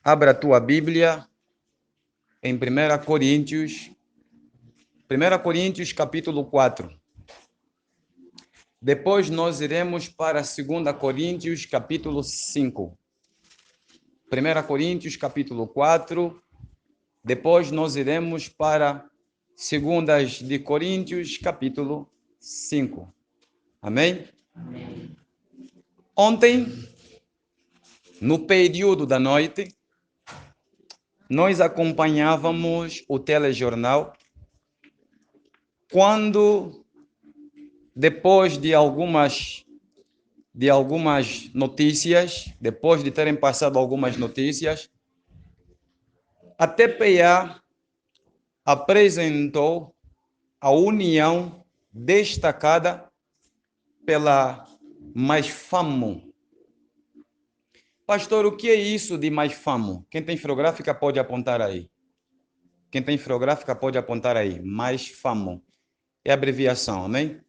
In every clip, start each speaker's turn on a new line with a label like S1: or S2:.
S1: Abra a tua Bíblia em 1 Coríntios capítulo 4. Depois nós iremos para 2 Coríntios capítulo 5. 1 Coríntios capítulo 4. Depois nós iremos para 2 de Coríntios capítulo 5. Amém?
S2: Amém.
S1: Ontem, no período da noite, nós acompanhávamos o telejornal quando, depois de algumas notícias, depois de terem passado algumas notícias, a TPA apresentou a união destacada pela MaisFAMO. Pastor, o que é isso de MaisFAMO? Quem tem fotográfica pode apontar aí. MaisFAMO. É a abreviação, amém?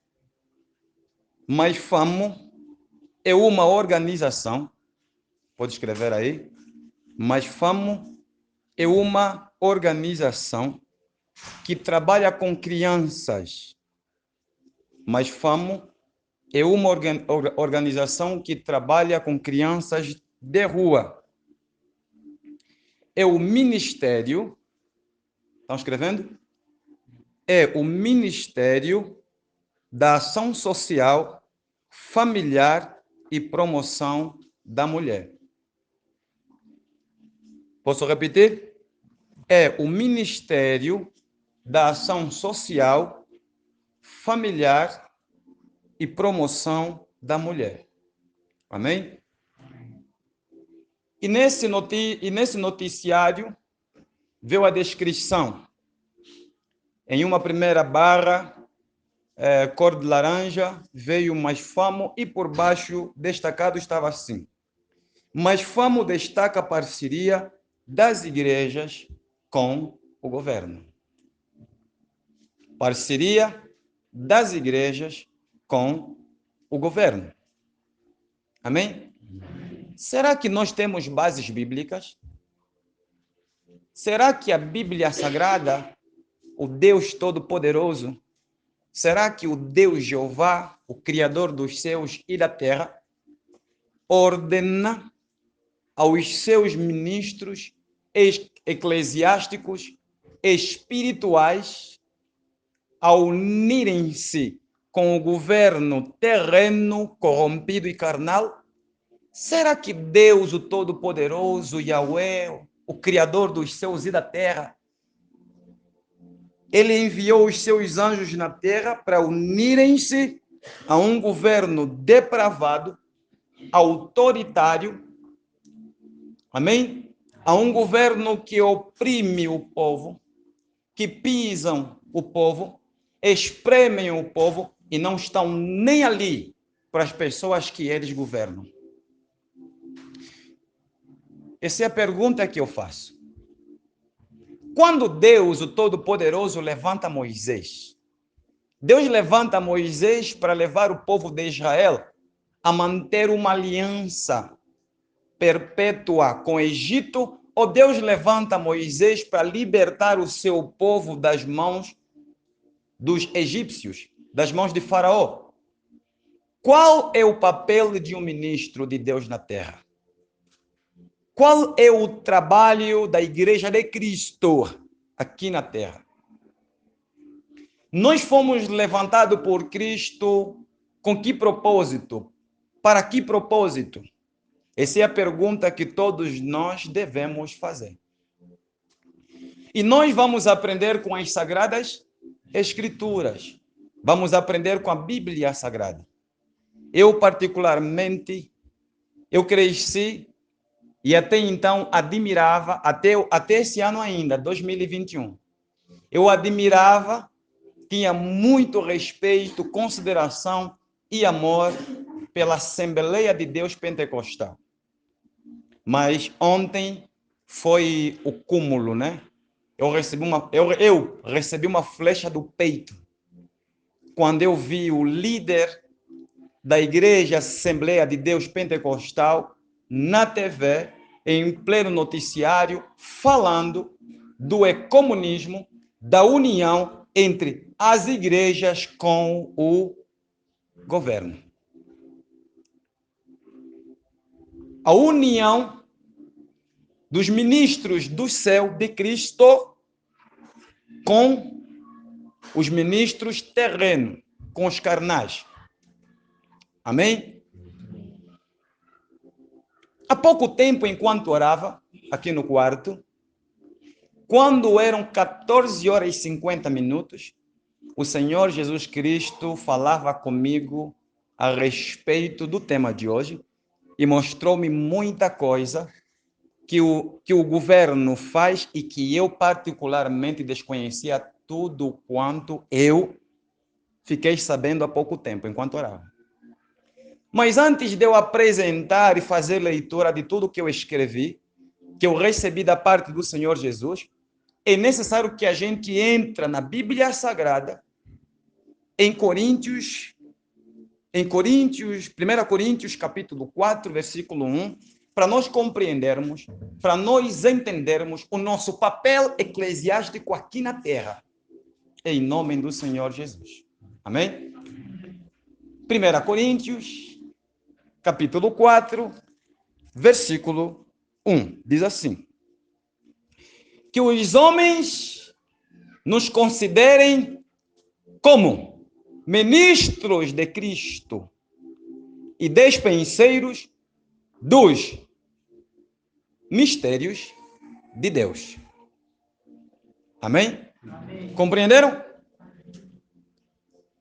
S1: MaisFAMO é uma organização, pode escrever aí. MaisFAMO é uma organização que trabalha com crianças. MaisFAMO é uma organização que trabalha com crianças de rua. É o Ministério, estão escrevendo? É o Ministério da Ação Social, Familiar e Promoção da Mulher. Posso repetir? É o Ministério da Ação Social, Familiar e Promoção da Mulher. Amém? E nesse noticiário veio a descrição. Em uma primeira barra, cor de laranja, veio MaisFAMO e por baixo destacado estava assim: MaisFAMO destaca a parceria das igrejas com o governo. Parceria das igrejas com o governo. Amém? Será que nós temos bases bíblicas? Será que a Bíblia Sagrada, o Deus Todo-Poderoso, será que o Deus Jeová, o Criador dos céus e da terra, ordena aos seus ministros eclesiásticos, espirituais, a unirem-se com o governo terreno, corrompido e carnal? Será que Deus, o Todo-Poderoso, Yahweh, o Criador dos céus e da terra, ele enviou os seus anjos na terra para unirem-se a um governo depravado, autoritário, amém? A um governo que oprime o povo, que pisam o povo, espremem o povo e não estão nem ali para as pessoas que eles governam. Essa é a pergunta que eu faço. Quando Deus, o Todo-Poderoso, levanta Moisés, Deus levanta Moisés para levar o povo de Israel a manter uma aliança perpétua com o Egito, ou Deus levanta Moisés para libertar o seu povo das mãos dos egípcios, das mãos de Faraó? Qual é o papel de um ministro de Deus na terra? Qual é o trabalho da Igreja de Cristo aqui na terra? Nós fomos levantados por Cristo com que propósito? Para que propósito? Essa é a pergunta que todos nós devemos fazer. E nós vamos aprender com as Sagradas Escrituras. Vamos aprender com a Bíblia Sagrada. Eu, particularmente, eu cresci e até então admirava, até esse ano ainda, 2021, eu admirava, tinha muito respeito, consideração e amor pela Assembleia de Deus Pentecostal. Mas ontem foi o cúmulo, né? Eu recebi uma flecha do peito quando eu vi o líder da Igreja Assembleia de Deus Pentecostal na TV, em pleno noticiário falando do ecumenismo, da união entre as igrejas com o governo. A união dos ministros do céu de Cristo com os ministros terrenos, com os carnais. Amém? Há pouco tempo, enquanto orava aqui no quarto, quando eram 14 horas e 50 minutos, o Senhor Jesus Cristo falava comigo a respeito do tema de hoje e mostrou-me muita coisa que o governo faz e que eu particularmente desconhecia tudo quanto eu fiquei sabendo há pouco tempo, enquanto orava. Mas antes de eu apresentar e fazer leitura de tudo que eu escrevi, que eu recebi da parte do Senhor Jesus, é necessário que a gente entre na Bíblia Sagrada, em 1 Coríntios, 1 Coríntios, capítulo 4, versículo 1, para nós compreendermos, para nós entendermos o nosso papel eclesiástico aqui na terra, em nome do Senhor Jesus. Amém? 1 Coríntios, capítulo 4, versículo 1, diz assim: que os homens nos considerem como ministros de Cristo e despenseiros dos mistérios de Deus. Amém? Amém. Compreenderam?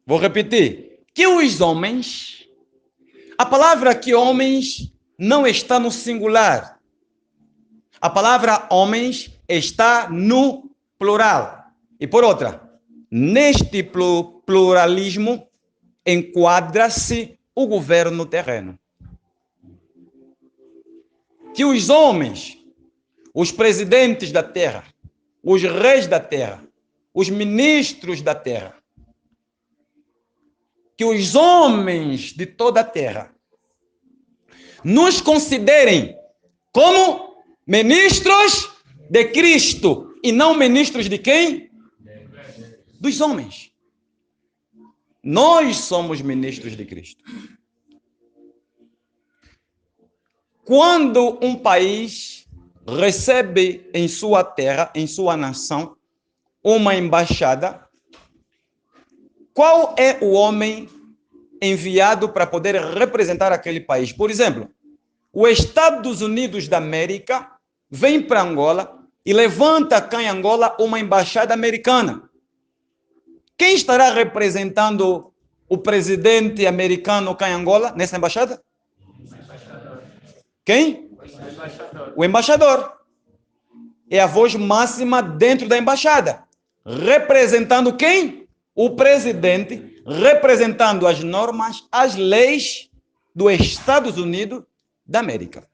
S1: Vou repetir. Que os homens, a palavra que homens não está no singular. A palavra homens está no plural. E por outra, neste pluralismo enquadra-se o governo terreno. Que os homens, os presidentes da terra, os reis da terra, os ministros da terra, que os homens de toda a terra nos considerem como ministros de Cristo e não ministros de quem? Dos homens. Nós somos ministros de Cristo. Quando um país recebe em sua terra, em sua nação, uma embaixada, qual é o homem enviado para poder representar aquele país? Por exemplo, os Estados Unidos da América vem para Angola e levanta cá em Angola uma embaixada americana. Quem estará representando o presidente americano cá em Angola nessa embaixada? Quem? O embaixador. É a voz máxima dentro da embaixada. Representando quem? O presidente, representando as normas, as leis dos Estados Unidos da América.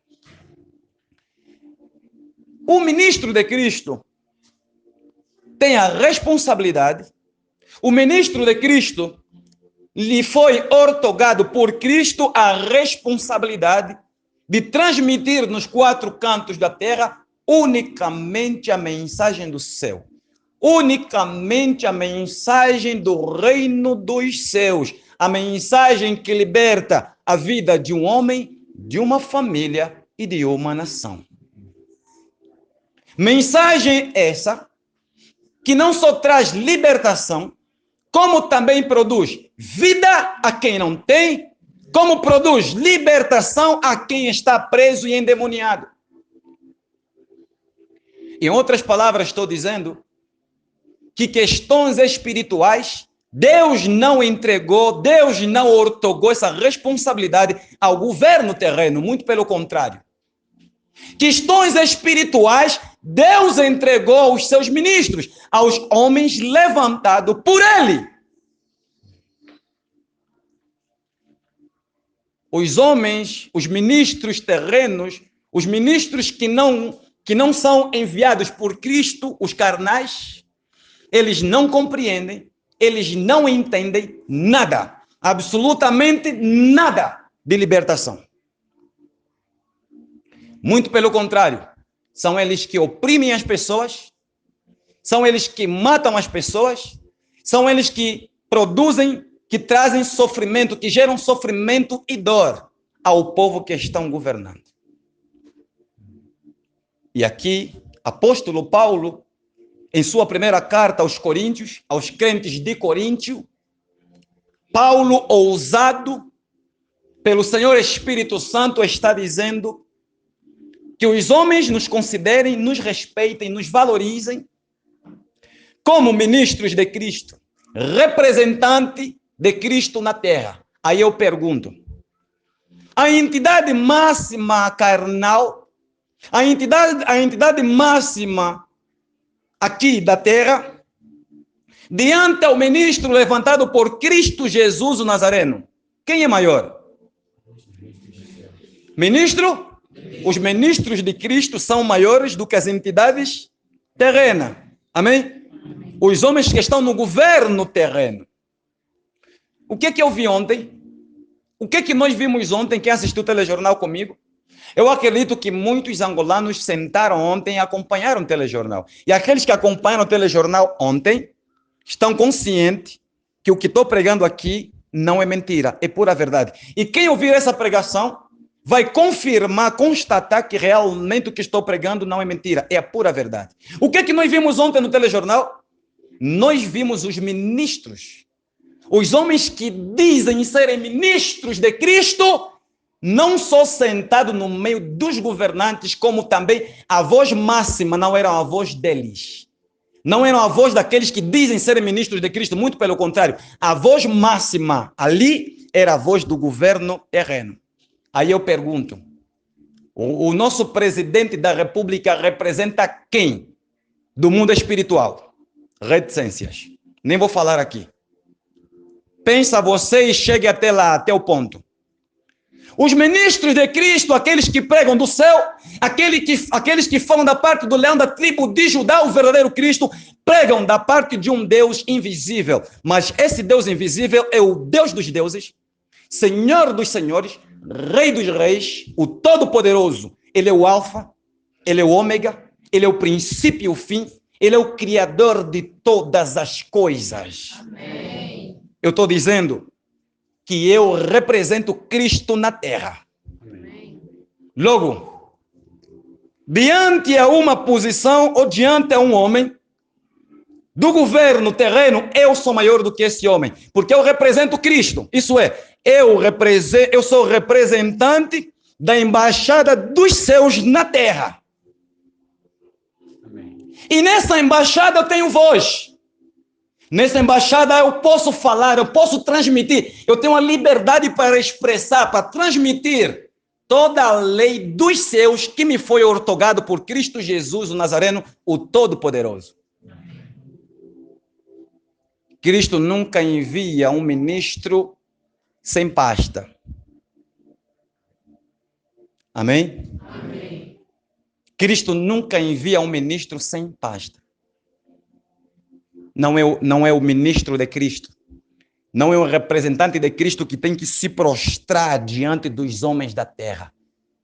S1: O ministro de Cristo tem a responsabilidade, o ministro de Cristo lhe foi ortogado por Cristo a responsabilidade de transmitir nos quatro cantos da terra unicamente a mensagem do céu, unicamente a mensagem do reino dos céus, a mensagem que liberta a vida de um homem, de uma família e de uma nação. Mensagem essa que não só traz libertação, como também produz vida a quem não tem, como produz libertação a quem está preso e endemoniado. Em outras palavras, estou dizendo que questões espirituais, Deus não entregou, Deus não ortogou essa responsabilidade ao governo terreno, muito pelo contrário. Questões espirituais, Deus entregou aos seus ministros, aos homens levantados por Ele. Os homens, os ministros terrenos, os ministros que não são enviados por Cristo, os carnais, eles não compreendem, eles não entendem nada, absolutamente nada de libertação. Muito pelo contrário, são eles que oprimem as pessoas, são eles que matam as pessoas, são eles que produzem, que trazem sofrimento, que geram sofrimento e dor ao povo que estão governando. E aqui, apóstolo Paulo, em sua primeira carta aos Coríntios, aos crentes de Coríntio, Paulo, ousado pelo Senhor Espírito Santo, está dizendo que os homens nos considerem, nos respeitem, nos valorizem como ministros de Cristo, representante de Cristo na terra. Aí eu pergunto, a entidade máxima carnal, a entidade máxima aqui da terra, diante ao ministro levantado por Cristo Jesus o Nazareno, quem é maior? Ministro? Os ministros de Cristo são maiores do que as entidades terrenas. Amém? Os homens que estão no governo terreno. O que eu vi ontem? O que nós vimos ontem? Quem assistiu o telejornal comigo? Eu acredito que muitos angolanos sentaram ontem e acompanharam o telejornal. E aqueles que acompanharam o telejornal ontem estão conscientes que o que estou pregando aqui não é mentira, é pura verdade. E quem ouvir essa pregação vai confirmar, constatar que realmente o que estou pregando não é mentira, é a pura verdade. O que nós vimos ontem no telejornal? Nós vimos os ministros, os homens que dizem serem ministros de Cristo, não só sentados no meio dos governantes, como também a voz máxima não era a voz deles. Não era a voz daqueles que dizem serem ministros de Cristo, muito pelo contrário. A voz máxima ali era a voz do governo terreno. Aí eu pergunto, o nosso presidente da República representa quem do mundo espiritual? Reticências. Nem vou falar aqui. Pensa você e chegue até lá, até o ponto. Os ministros de Cristo, aqueles que pregam do céu, aqueles que falam da parte do leão da tribo de Judá, o verdadeiro Cristo, pregam da parte de um Deus invisível. Mas esse Deus invisível é o Deus dos deuses, Senhor dos senhores, Rei dos reis, o Todo-Poderoso. Ele é o Alfa, ele é o Ômega, ele é o princípio e o fim, ele é o Criador de todas as coisas. Amém. Eu estou dizendo que eu represento Cristo na terra. Amém. Logo, diante a uma posição ou diante a um homem do governo terreno, eu sou maior do que esse homem, porque eu represento Cristo. Isso é, eu sou representante da embaixada dos céus na terra. Amém. E nessa embaixada eu tenho voz. Nessa embaixada eu posso falar, eu posso transmitir, eu tenho a liberdade para expressar, para transmitir toda a lei dos céus que me foi outorgado por Cristo Jesus, o Nazareno, o Todo-Poderoso. Cristo nunca envia um ministro sem pasta. Amém? Amém. Cristo nunca envia um ministro sem pasta. Não é o ministro de Cristo. Não é o representante de Cristo que tem que se prostrar diante dos homens da terra,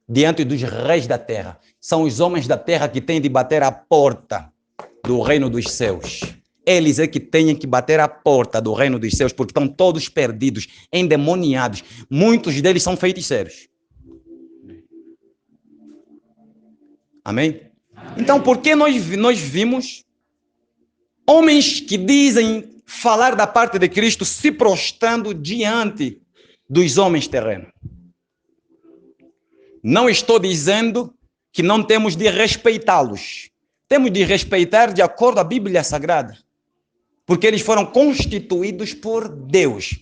S1: diante dos reis da terra. São os homens da terra que têm de bater a porta do reino dos céus. Eles é que têm que bater a porta do reino dos céus, porque estão todos perdidos, endemoniados. Muitos deles são feiticeiros. Amém? Então, por que nós vimos homens que dizem falar da parte de Cristo se prostrando diante dos homens terrenos? Não estou dizendo que não temos de respeitá-los. Temos de respeitar de acordo à Bíblia Sagrada, porque eles foram constituídos por Deus.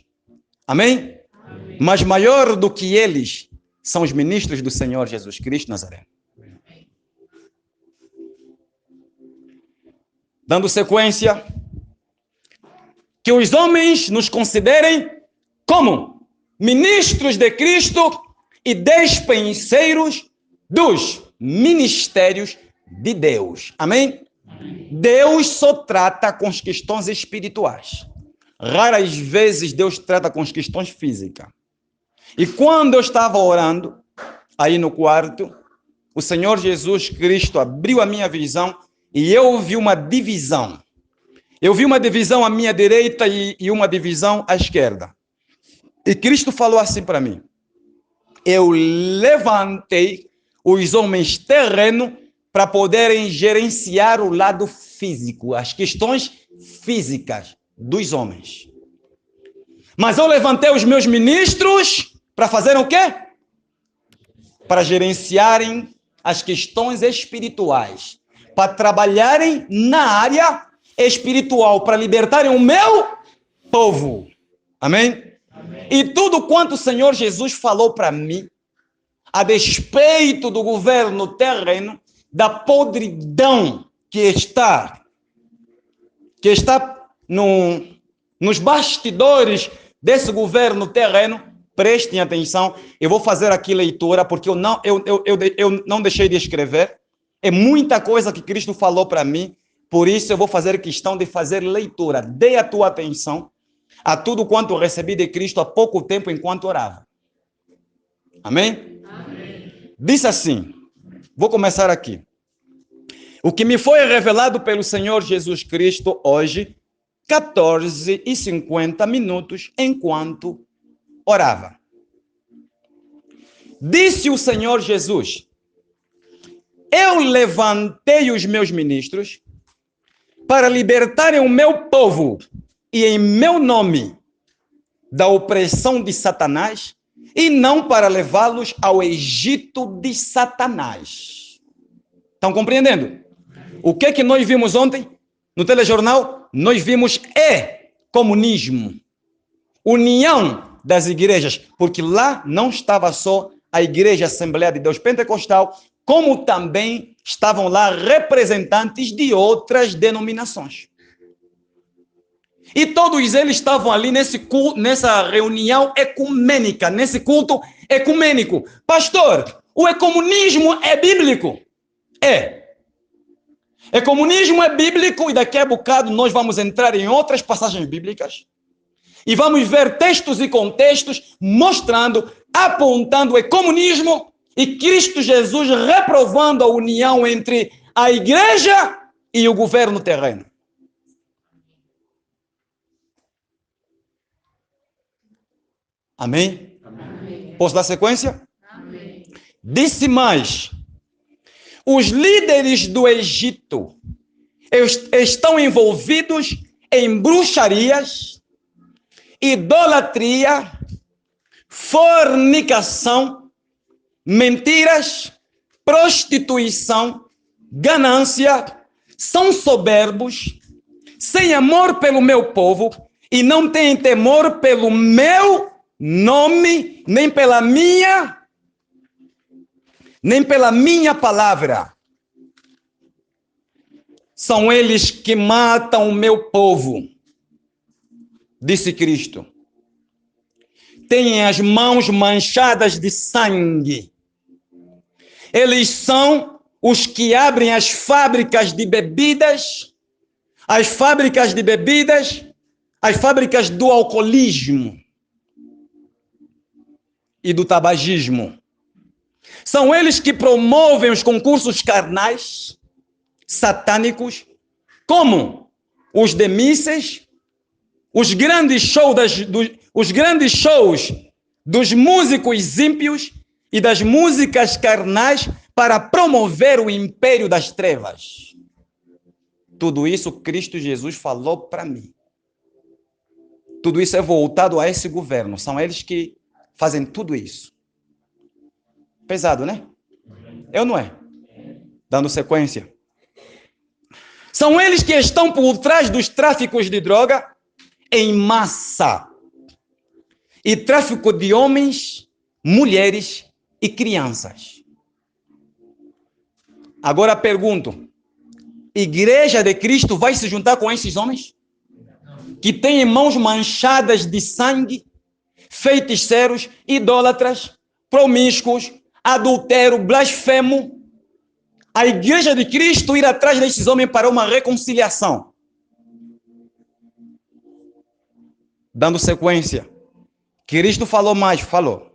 S1: Amém? Amém. Mas maior do que eles são os ministros do Senhor Jesus Cristo Nazareno. Dando sequência, que os homens nos considerem como ministros de Cristo e despenseiros dos ministérios de Deus. Amém? Amém. Deus só trata com as questões espirituais. Raras vezes Deus trata com as questões físicas. E quando eu estava orando, aí no quarto, o Senhor Jesus Cristo abriu a minha visão e eu vi uma divisão. Eu vi uma divisão à minha direita e uma divisão à esquerda. E Cristo falou assim para mim: eu levantei os homens terrenos para poderem gerenciar o lado físico, as questões físicas dos homens. Mas eu levantei os meus ministros para fazerem o quê? Para gerenciarem as questões espirituais, para trabalharem na área espiritual, para libertarem o meu povo. Amém? Amém. E tudo quanto o Senhor Jesus falou para mim, a despeito do governo terreno, da podridão que está nos bastidores desse governo terreno, prestem atenção. Eu vou fazer aqui leitura, porque eu não deixei de escrever. É muita coisa que Cristo falou para mim, por isso eu vou fazer questão de fazer leitura. Dê a tua atenção a tudo quanto eu recebi de Cristo há pouco tempo enquanto orava. Amém? Amém. Disse assim, vou começar aqui. O que me foi revelado pelo Senhor Jesus Cristo hoje, 14h50, enquanto orava. Disse o Senhor Jesus: eu levantei os meus ministros para libertarem o meu povo e em meu nome da opressão de Satanás e não para levá-los ao Egito de Satanás. Estão compreendendo? O que nós vimos ontem no telejornal? Nós vimos comunismo, união das igrejas, porque lá não estava só a Igreja Assembleia de Deus Pentecostal, como também estavam lá representantes de outras denominações. E todos eles estavam ali nessa reunião ecumênica, nesse culto ecumênico. Pastor, o ecumenismo é bíblico? É. Ecumenismo é bíblico e daqui a bocado nós vamos entrar em outras passagens bíblicas e vamos ver textos e contextos mostrando, apontando o ecumenismo e Cristo Jesus reprovando a união entre a igreja e o governo terreno. Amém? Amém. Posso dar sequência? Amém. Disse mais: os líderes do Egito estão envolvidos em bruxarias, idolatria, fornicação, mentiras, prostituição, ganância, são soberbos, sem amor pelo meu povo e não têm temor pelo meu nome, nem pela minha palavra. São eles que matam o meu povo, disse Cristo. Têm as mãos manchadas de sangue. Eles são os que abrem as fábricas de bebidas, as fábricas do alcoolismo e do tabagismo. São eles que promovem os concursos carnais, satânicos, como os de mísseis, os grandes shows dos músicos ímpios e das músicas carnais para promover o império das trevas. Tudo isso Cristo Jesus falou para mim. Tudo isso é voltado a esse governo. São eles que fazem tudo isso. Pesado, né? Eu não é? Dando sequência. São eles que estão por trás dos tráficos de droga em massa. E tráfico de homens, mulheres e crianças. Agora pergunto, Igreja de Cristo vai se juntar com esses homens? Que têm mãos manchadas de sangue, feiticeiros, idólatras, promíscuos, adultério, blasfemo. A Igreja de Cristo ir atrás desses homens para uma reconciliação. Dando sequência. Cristo falou mais, falou.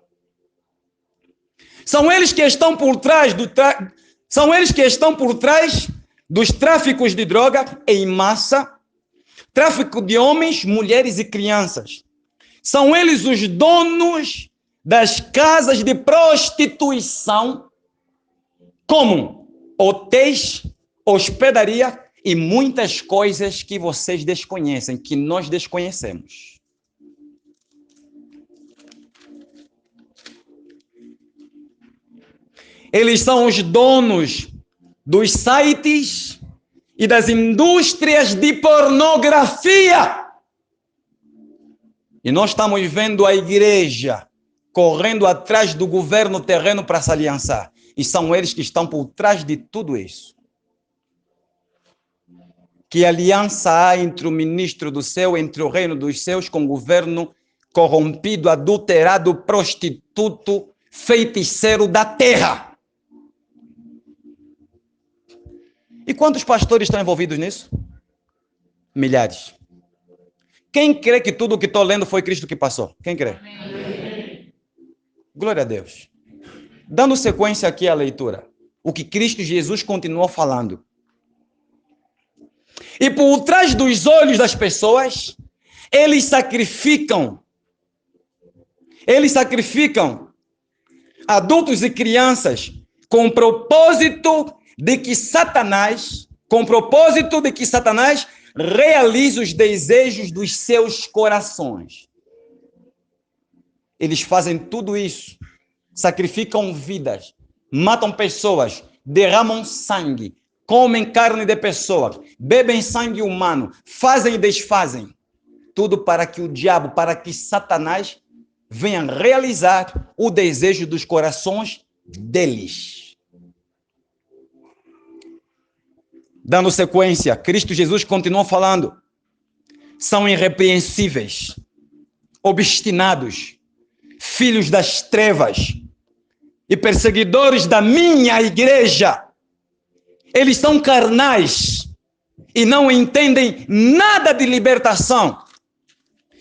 S1: São eles que estão por trás são eles que estão por trás dos tráficos de droga em massa, tráfico de homens, mulheres e crianças. São eles os donos das casas de prostituição, como hotéis, hospedaria e muitas coisas que vocês desconhecem, que nós desconhecemos. Eles são os donos dos sites e das indústrias de pornografia. E nós estamos vendo a igreja correndo atrás do governo terreno para se aliançar. E são eles que estão por trás de tudo isso. Que aliança há entre o ministro do céu, entre o reino dos céus, com o governo corrompido, adulterado, prostituto, feiticeiro da terra? E quantos pastores estão envolvidos nisso? Milhares. Quem crê que tudo o que estou lendo foi Cristo que passou? Quem crê? Amém. Glória a Deus. Dando sequência aqui à leitura, o que Cristo Jesus continuou falando. E por trás dos olhos das pessoas, eles sacrificam adultos e crianças com o propósito de que Satanás realize os desejos dos seus corações. Eles fazem tudo isso, sacrificam vidas, matam pessoas, derramam sangue, comem carne de pessoas, bebem sangue humano, fazem e desfazem. Tudo para que o diabo, para que Satanás venha realizar o desejo dos corações deles. Dando sequência, Cristo Jesus continuou falando. São irrepreensíveis, obstinados, filhos das trevas e perseguidores da minha igreja. Eles são carnais e não entendem nada de libertação.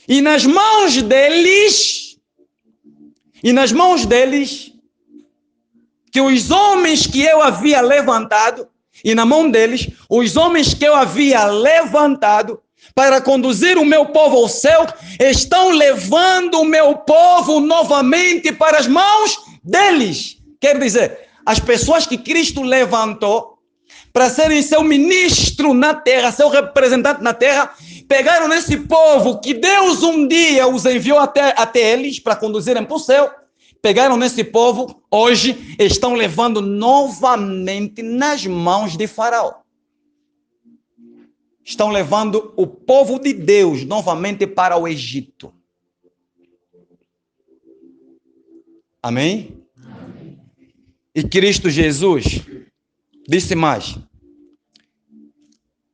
S1: E nas mãos deles, que os homens que eu havia levantado, e na mão deles, os homens que eu havia levantado para conduzir o meu povo ao céu, estão levando o meu povo novamente para as mãos deles. Quer dizer, as pessoas que Cristo levantou para serem seu ministro na terra, seu representante na terra, pegaram nesse povo que Deus um dia os enviou até eles para conduzirem para o céu, pegaram nesse povo, hoje estão levando novamente nas mãos de Faraó. Estão levando o povo de Deus novamente para o Egito. Amém? Amém. E Cristo Jesus disse mais: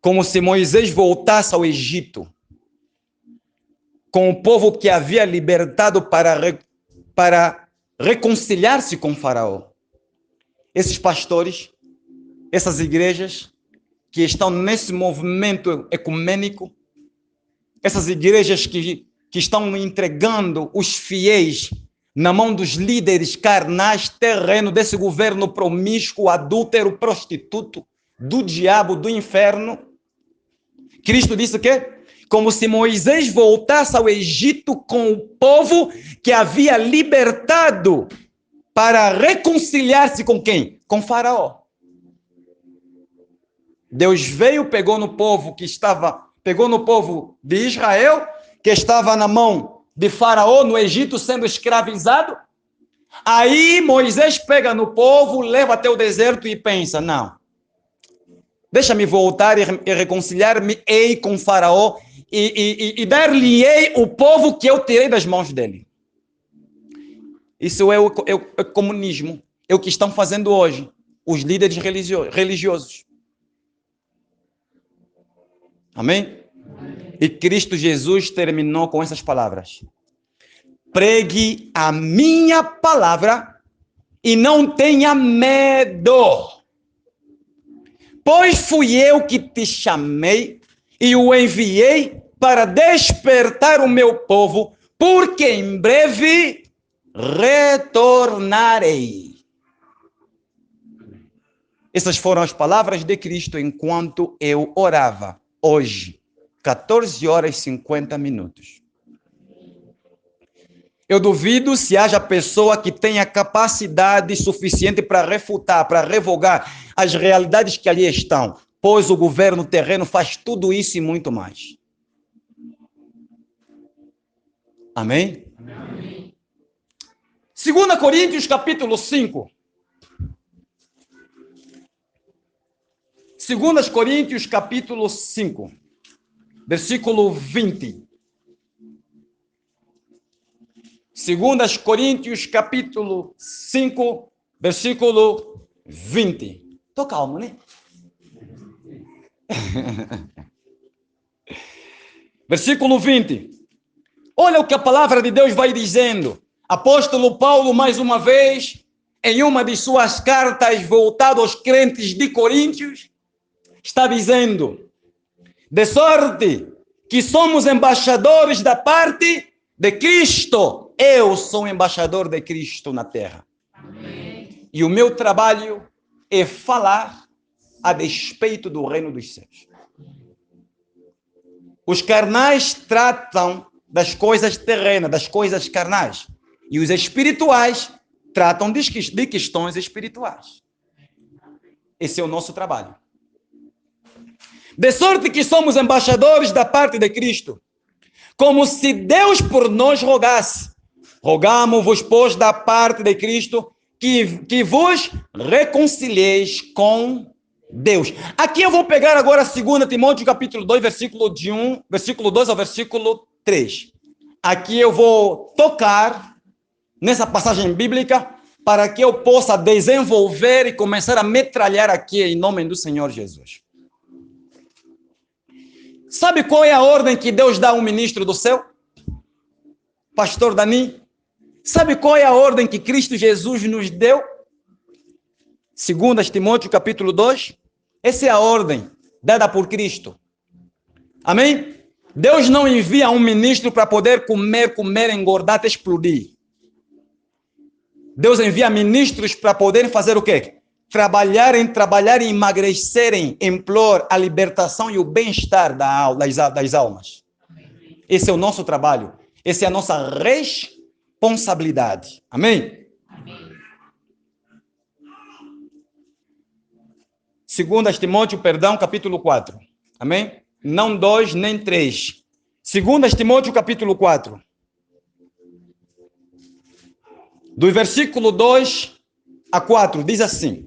S1: como se Moisés voltasse ao Egito com o povo que havia libertado para reconciliar-se com Faraó. Esses pastores, essas igrejas que estão nesse movimento ecumênico, essas igrejas que estão entregando os fiéis na mão dos líderes carnais, terreno desse governo promíscuo, adúltero, prostituto, do diabo, do inferno. Cristo disse que como se Moisés voltasse ao Egito com o povo que havia libertado para reconciliar-se com quem? Com Faraó. Deus veio, pegou no povo de Israel, que estava na mão de Faraó no Egito sendo escravizado. Aí Moisés pega no povo, leva até o deserto e pensa: não, deixa-me voltar e reconciliar-me-ei com Faraó e dar-lhe-ei o povo que eu tirei das mãos dele. Isso é o comunismo. É o que estão fazendo hoje os líderes religiosos. Amém? E Cristo Jesus terminou com essas palavras: pregue a minha palavra e não tenha medo, pois fui eu que te chamei e o enviei para despertar o meu povo, porque em breve retornarei. Essas foram as palavras de Cristo enquanto eu orava, hoje, 14 horas e 50 minutos. Eu duvido se haja pessoa que tenha capacidade suficiente para refutar, para revogar as realidades que ali estão, pois o governo terreno faz tudo isso e muito mais. Amém? Amém. 2 Coríntios capítulo 5. 2 Coríntios capítulo 5, versículo 20. 2 Coríntios capítulo 5, versículo 20. Tô calmo, né? Versículo 20. Olha o que a palavra de Deus vai dizendo. Apóstolo Paulo, mais uma vez, em uma de suas cartas voltada aos crentes de Coríntios, está dizendo: de sorte que somos embaixadores da parte de Cristo. Eu sou um embaixador de Cristo na terra. Amém. E o meu trabalho é falar a despeito do reino dos céus. Os carnais tratam das coisas terrenas, das coisas carnais. E os espirituais tratam de questões espirituais. Esse é o nosso trabalho. De sorte que somos embaixadores da parte de Cristo, como se Deus por nós rogasse. Rogamo-vos, pois, da parte de Cristo, que vos reconcilieis com Deus. Aqui eu vou pegar agora 2 Timóteo capítulo 2, versículo 2 ao versículo 3. Aqui eu vou tocar nessa passagem bíblica para que eu possa desenvolver e começar a metralhar aqui em nome do Senhor Jesus. Sabe qual é a ordem que Deus dá a um ministro do céu? Pastor Dani, sabe qual é a ordem que Cristo Jesus nos deu? 2 Timóteo capítulo 2. Essa é a ordem dada por Cristo. Amém? Deus não envia um ministro para poder comer, engordar até explodir. Deus envia ministros para poderem fazer o quê? Trabalhar e emagrecerem, implorar a libertação e o bem-estar das almas. Esse é o nosso trabalho. Essa é a nossa responsabilidade. Amém? Amém. 2 Timóteo, capítulo 4. Amém? Não 2, nem 3. 2 Timóteo, capítulo 4. Do versículo 2 a 4, diz assim: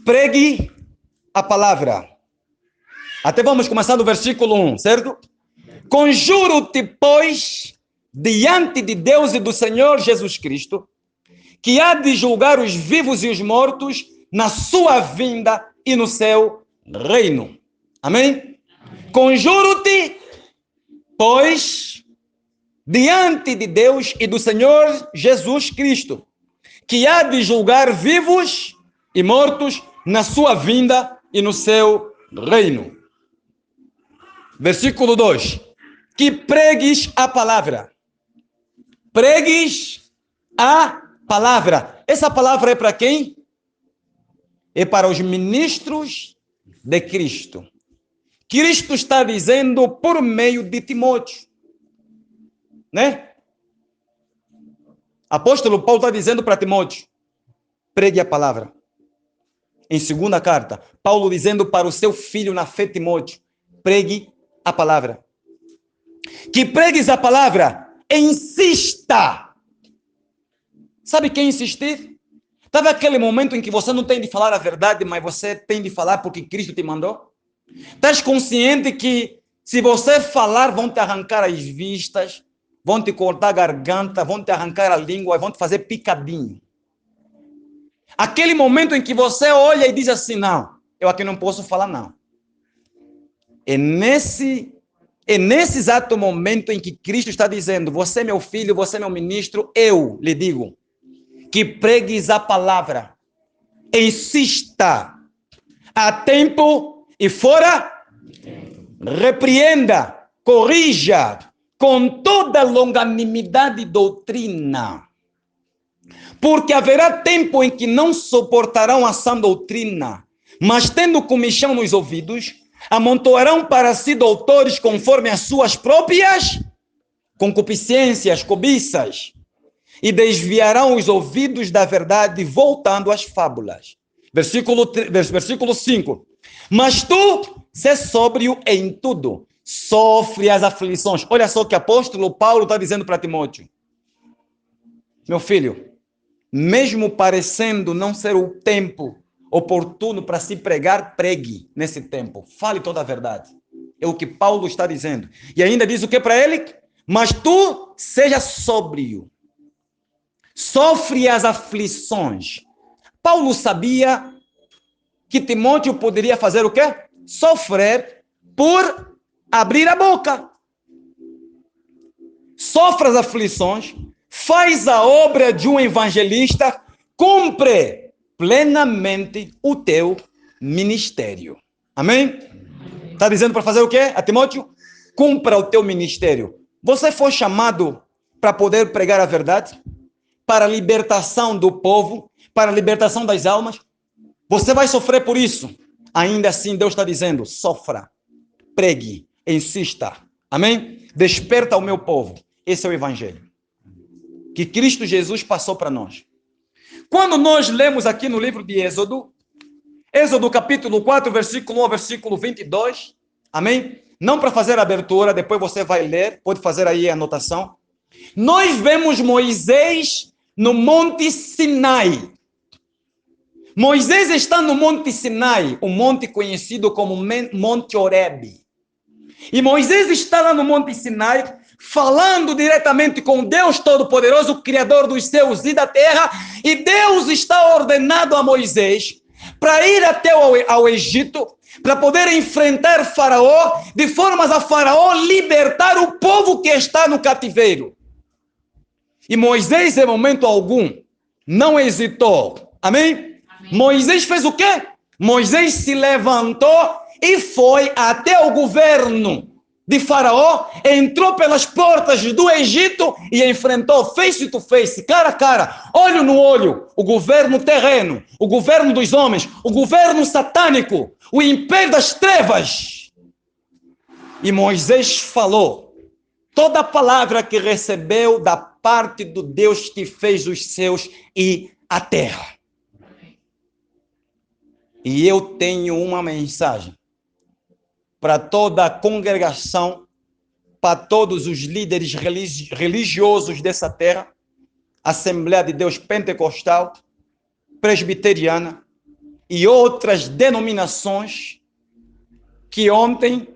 S1: pregue a palavra. Até vamos começar do versículo 1, certo? Conjuro-te, pois, diante de Deus e do Senhor Jesus Cristo, que há de julgar os vivos e os mortos na sua vinda e no seu reino. Amém? Conjuro-te, pois, diante de Deus e do Senhor Jesus Cristo, que há de julgar vivos e mortos na sua vinda e no seu reino. Versículo 2. Que pregues a palavra. Pregues a palavra. Essa palavra é para quem? É para os ministros de Cristo. Cristo está dizendo por meio de Timóteo, né? Apóstolo Paulo está dizendo para Timóteo: pregue a palavra. Em segunda carta, Paulo dizendo para o seu filho na fé, Timóteo: pregue a palavra. Que pregues a palavra, insista. Sabe quem insistir? Sabe aquele momento em que você não tem de falar a verdade, mas você tem de falar porque Cristo te mandou? Estás consciente que se você falar, vão te arrancar as vistas, vão te cortar a garganta, vão te arrancar a língua, vão te fazer picadinho. Aquele momento em que você olha e diz assim: não, eu aqui não posso falar não. É nesse exato momento em que Cristo está dizendo: você é meu filho, você é meu ministro, eu lhe digo que pregues a palavra. Insista a tempo e fora, repreenda, corrija com toda longanimidade e doutrina. Porque haverá tempo em que não suportarão a sã doutrina, mas tendo comichão nos ouvidos, amontoarão para si doutores conforme as suas próprias concupiscências, cobiças, e desviarão os ouvidos da verdade, voltando às fábulas. Versículo 5. Mas tu, sê sóbrio em tudo, sofre as aflições. Olha só o que o apóstolo Paulo está dizendo para Timóteo. Meu filho, mesmo parecendo não ser o tempo oportuno para se pregar, pregue nesse tempo. Fale toda a verdade. É o que Paulo está dizendo. E ainda diz o que para ele? Mas tu seja sóbrio. Sofre as aflições. Paulo sabia que Timóteo poderia fazer o quê? Sofrer por abrir a boca. Sofre as aflições, faz a obra de um evangelista, cumpre plenamente o teu ministério. Amém? Está dizendo para fazer o quê? A Timóteo? Cumpra o teu ministério. Você foi chamado para poder pregar a verdade, para a libertação do povo, para a libertação das almas. Você vai sofrer por isso. Ainda assim, Deus está dizendo, sofra, pregue, insista. Amém? Desperta o meu povo. Esse é o evangelho que Cristo Jesus passou para nós. Quando nós lemos aqui no livro de Êxodo, Êxodo capítulo 4, versículo 1 ao versículo 22, amém? Não para fazer a abertura, depois você vai ler, pode fazer aí a anotação. Nós vemos Moisés no Monte Sinai. Moisés está no Monte Sinai, um monte conhecido como Monte Horebe. E Moisés está lá no Monte Sinai, falando diretamente com Deus Todo-Poderoso, o Criador dos céus e da terra, e Deus está ordenado a Moisés para ir até ao Egito, para poder enfrentar Faraó, de formas a Faraó libertar o povo que está no cativeiro. E Moisés, em momento algum, não hesitou. Amém? Amém. Moisés fez o quê? Moisés se levantou e foi até o governo de Faraó, entrou pelas portas do Egito e enfrentou face to face, cara a cara, olho no olho, o governo terreno, o governo dos homens, o governo satânico, o império das trevas. E Moisés falou toda a palavra que recebeu da parte do Deus que fez os céus e a terra. E eu tenho uma mensagem para toda a congregação, para todos os líderes religiosos dessa terra, Assembleia de Deus Pentecostal, Presbiteriana e outras denominações que ontem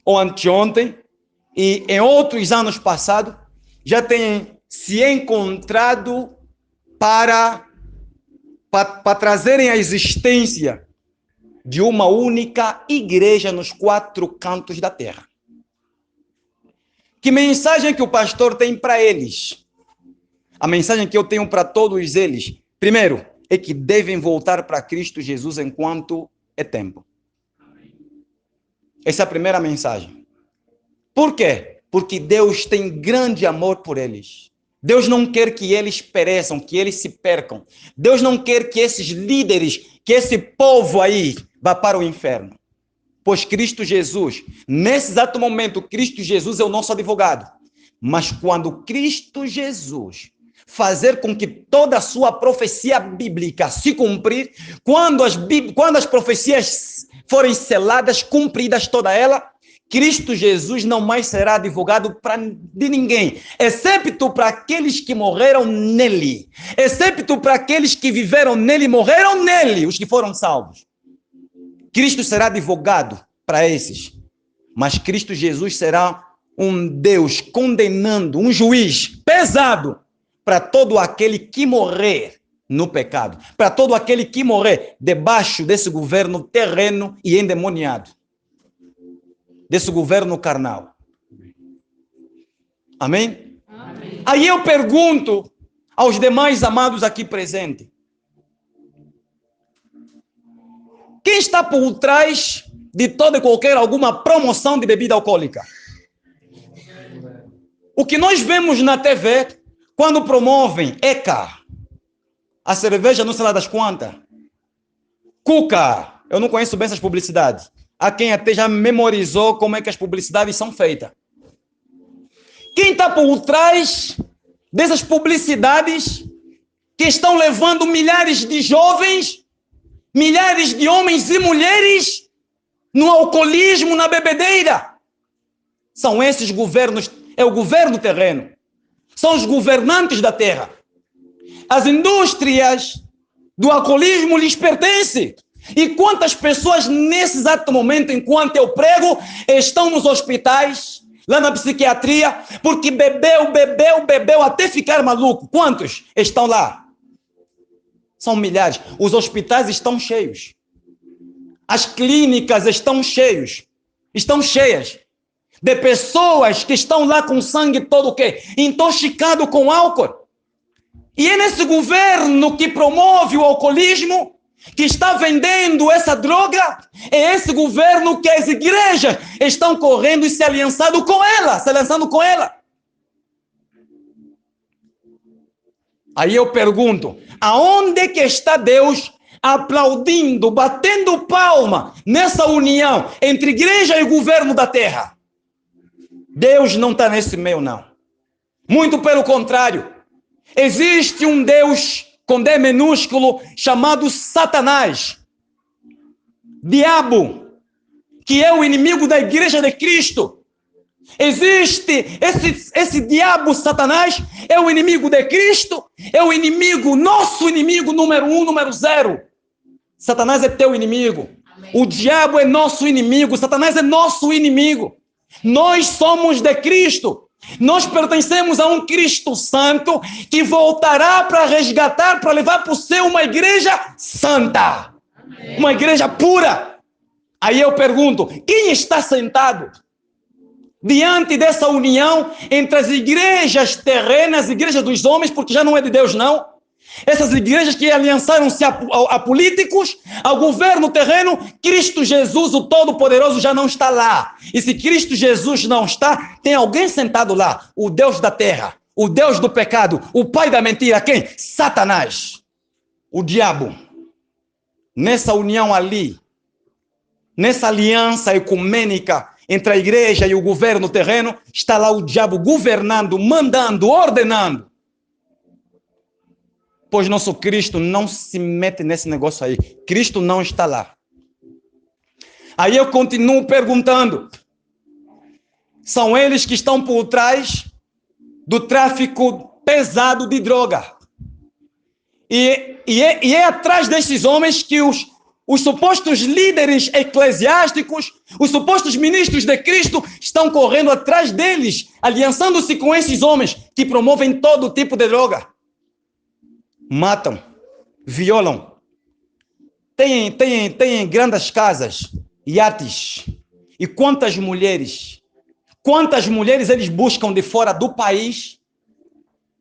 S1: ou anteontem e em outros anos passados já têm se encontrado para trazerem a existência de uma única igreja nos 4 cantos da terra. Que mensagem que o pastor tem para eles? A mensagem que eu tenho para todos eles, primeiro, é que devem voltar para Cristo Jesus enquanto é tempo. Essa é a primeira mensagem. Por quê? Porque Deus tem grande amor por eles. Deus não quer que eles pereçam, que eles se percam. Deus não quer que esses líderes, que esse povo aí vá para o inferno. Pois Cristo Jesus, nesse exato momento, Cristo Jesus é o nosso advogado. Mas quando Cristo Jesus fazer com que toda a sua profecia bíblica se cumprir, quando as profecias forem seladas, cumpridas toda ela, Cristo Jesus não mais será advogado de ninguém, excepto para aqueles que morreram nele, excepto para aqueles que viveram nele e morreram nele, os que foram salvos. Cristo será advogado para esses, mas Cristo Jesus será um Deus condenando, um juiz pesado para todo aquele que morrer no pecado, para todo aquele que morrer debaixo desse governo terreno e endemoniado, desse governo carnal. Amém? Amém. Aí eu pergunto aos demais amados aqui presentes, quem está por trás de toda e qualquer alguma promoção de bebida alcoólica? O que nós vemos na TV, Quando promovem ECA, a cerveja não sei lá das quantas, Cuca, eu não conheço bem essas publicidades. Há quem até já memorizou como é que as publicidades são feitas. Quem está por trás dessas publicidades que estão levando milhares de jovens, milhares de homens e mulheres no alcoolismo, na bebedeira? São esses governos, é o governo terreno. São os governantes da terra. As indústrias do alcoolismo lhes pertencem. E quantas pessoas nesse exato momento, enquanto eu prego, estão nos hospitais, lá na psiquiatria, porque bebeu até ficar maluco. Quantos estão lá? São milhares. Os hospitais estão cheios. As clínicas estão cheias de pessoas que estão lá com sangue todo o quê? Intoxicado com álcool. E é nesse governo que promove o alcoolismo, que está vendendo essa droga, é esse governo que as igrejas estão correndo e se aliançando com ela, Aí eu pergunto, aonde que está Deus aplaudindo, batendo palma nessa união entre igreja e governo da terra? Deus não está nesse meio, não. Muito pelo contrário. Existe um Deus com D minúsculo chamado Satanás, diabo, que é o inimigo da igreja de Cristo. Existe esse diabo Satanás, é o inimigo de Cristo, é o inimigo, nosso inimigo número 1, número 0. Satanás é teu inimigo. Amém. O diabo é nosso inimigo, Satanás é nosso inimigo. Nós somos de Cristo. Nós pertencemos a um Cristo Santo que voltará para resgatar, para levar para o céu uma igreja santa. Amém. Uma igreja pura. Aí eu pergunto, quem está sentado diante dessa união entre as igrejas terrenas, as igrejas dos homens, porque já não é de Deus, não? Essas igrejas que aliançaram-se a políticos, ao governo terreno, Cristo Jesus, o Todo-Poderoso, já não está lá. E se Cristo Jesus não está, tem alguém sentado lá, o Deus da terra, o Deus do pecado, o pai da mentira, quem? Satanás, o diabo. Nessa união ali, nessa aliança ecumênica entre a igreja e o governo terreno, está lá o diabo governando, mandando, ordenando. Pois nosso Cristo não se mete nesse negócio aí. Cristo não está lá. Aí eu continuo perguntando. São eles que estão por trás do tráfico pesado de droga. E é atrás desses homens que os supostos líderes eclesiásticos, os supostos ministros de Cristo estão correndo atrás deles, aliançando-se com esses homens que promovem todo tipo de droga. Matam, violam, têm grandes casas, iates. E quantas mulheres eles buscam de fora do país?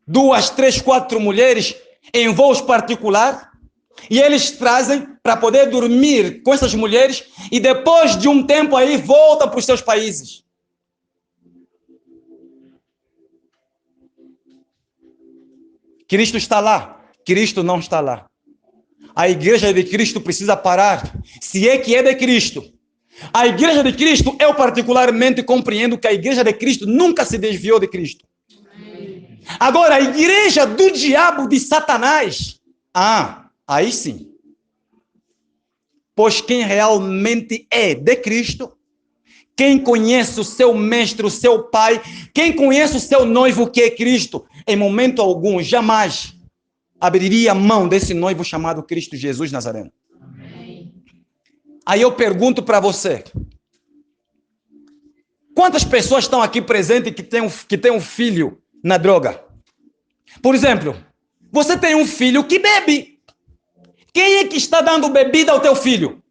S1: 2, 3, 4 mulheres em voos particulares, e eles trazem para poder dormir com essas mulheres e depois de um tempo aí voltam para os seus países. Cristo está lá. Cristo não está lá. A igreja de Cristo precisa parar, se é que é de Cristo. A igreja de Cristo, eu particularmente compreendo que a igreja de Cristo nunca se desviou de Cristo. Agora, a igreja do diabo, de Satanás, aí sim. Pois quem realmente é de Cristo, quem conhece o seu mestre, o seu pai, quem conhece o seu noivo que é Cristo, em momento algum, jamais abriria mão desse noivo chamado Cristo Jesus Nazareno. Amém. Aí eu pergunto para você, quantas pessoas estão aqui presentes que têm um filho na droga? Por exemplo, você tem um filho que bebe. Quem é que está dando bebida ao teu filho?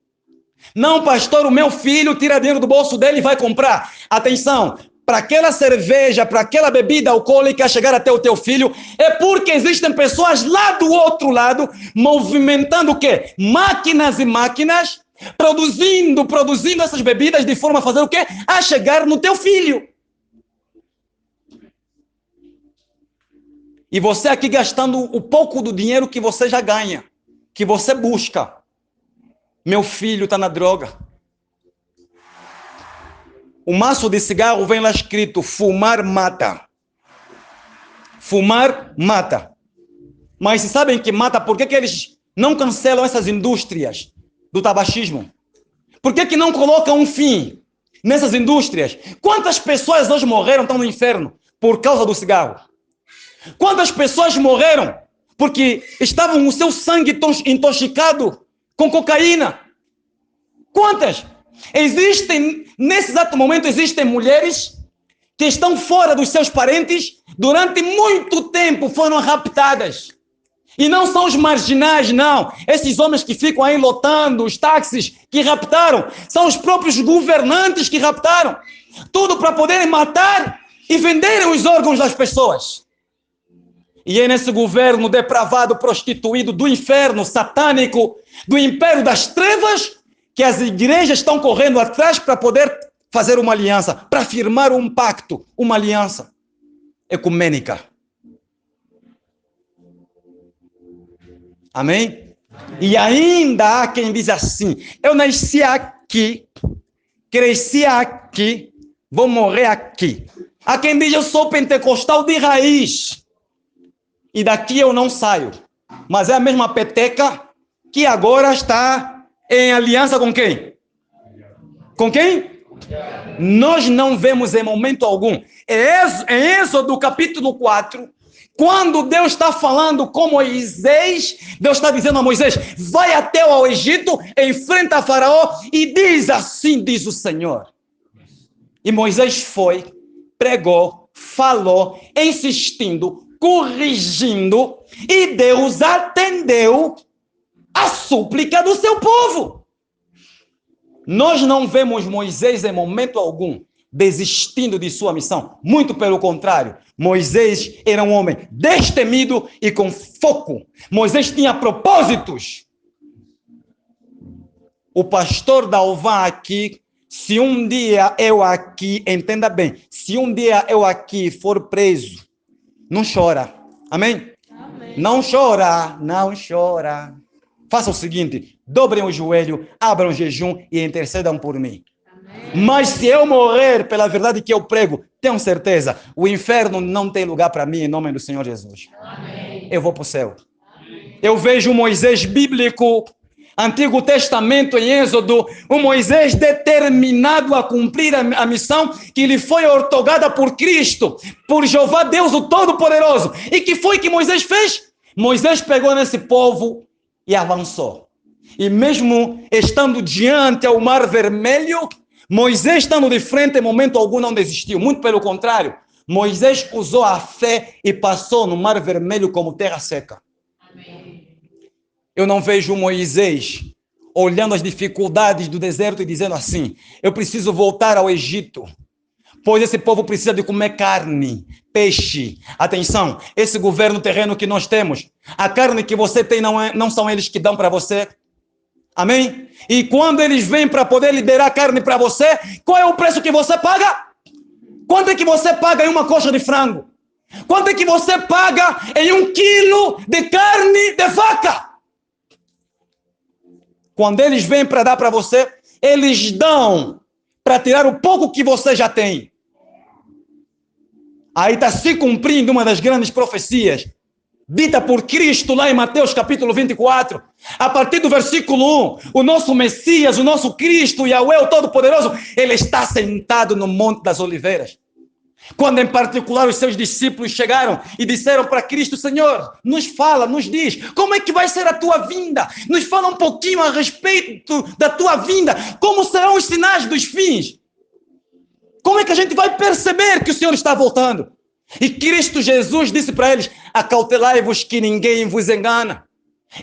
S1: Não, pastor, o meu filho tira dinheiro do bolso dele e vai comprar. Atenção, para aquela cerveja, para aquela bebida alcoólica chegar até o teu filho, é porque existem pessoas lá do outro lado, movimentando o quê? Máquinas e máquinas, produzindo essas bebidas de forma a fazer o quê? A chegar no teu filho. E você aqui gastando o pouco do dinheiro que você já ganha, que você busca. Meu filho está na droga. O maço de cigarro vem lá escrito: fumar mata. Fumar mata. Mas se sabem que mata, por que eles não cancelam essas indústrias do tabagismo? Por que não colocam um fim nessas indústrias? Quantas pessoas hoje morreram, estão no inferno, por causa do cigarro? Quantas pessoas morreram porque estavam o seu sangue intoxicado com cocaína? Quantas? Existem, nesse exato momento, existem mulheres que estão fora dos seus parentes, durante muito tempo foram raptadas. E não são os marginais, não. Esses homens que ficam aí lotando os táxis que raptaram, são os próprios governantes que raptaram. Tudo para poderem matar e venderem os órgãos das pessoas. E é nesse governo depravado, prostituído, do inferno satânico, do império das trevas, que as igrejas estão correndo atrás para poder fazer uma aliança, para firmar um pacto, uma aliança ecumênica. Amém? E ainda há quem diz assim: eu nasci aqui, cresci aqui, vou morrer aqui. Há quem diz: eu sou pentecostal de raiz e daqui eu não saio. Mas é a mesma peteca que agora está em aliança com quem? Com quem? Nós não vemos em momento algum. Em Êxodo capítulo 4, quando Deus está falando com Moisés, Deus está dizendo a Moisés: vai até ao Egito, enfrenta a Faraó e diz assim, diz o Senhor. E Moisés foi, pregou, falou, insistindo, corrigindo, e Deus atendeu a súplica do seu povo. Nós não vemos Moisés em momento algum desistindo de sua missão. Muito pelo contrário, Moisés era um homem destemido e com foco. Moisés tinha propósitos. O pastor Dalvan aqui, se um dia eu aqui, entenda bem, se um dia eu aqui for preso, não chora. Amém? Amém. Não chora, não chora. Faça o seguinte: dobrem o joelho, abram o jejum e intercedam por mim. Amém. Mas se eu morrer pela verdade que eu prego, tenham certeza, o inferno não tem lugar para mim, em nome do Senhor Jesus. Amém. Eu vou para o céu. Amém. Eu vejo Moisés bíblico, Antigo Testamento, em Êxodo, o Moisés determinado a cumprir a missão que lhe foi outorgada por Cristo, por Jeová Deus o Todo-Poderoso. E que foi que Moisés fez? Moisés pegou nesse povo e avançou. E mesmo estando diante ao Mar Vermelho, Moisés estando de frente, em momento algum não desistiu. Muito pelo contrário, Moisés usou a fé e passou no Mar Vermelho como terra seca. Amém. Eu não vejo Moisés olhando as dificuldades do deserto e dizendo assim: eu preciso voltar ao Egito, pois esse povo precisa de comer carne, peixe. Atenção, esse governo terreno que nós temos, a carne que você tem não são eles que dão para você. Amém? E quando eles vêm para poder liberar carne para você, qual é o preço que você paga? Quanto é que você paga em uma coxa de frango? Quanto é que você paga em 1 quilo de carne de vaca? Quando eles vêm para dar para você, eles dão para tirar o pouco que você já tem. Aí está se cumprindo uma das grandes profecias dita por Cristo lá em Mateus capítulo 24. A partir do versículo 1, o nosso Messias, o nosso Cristo, Yahweh, o Todo-Poderoso, ele está sentado no Monte das Oliveiras. Quando em particular os seus discípulos chegaram e disseram para Cristo: Senhor, nos fala, nos diz, como é que vai ser a tua vinda? Nos fala um pouquinho a respeito da tua vinda. Como serão os sinais dos fins? Como é que a gente vai perceber que o Senhor está voltando? E Cristo Jesus disse para eles: acautelai-vos que ninguém vos engana.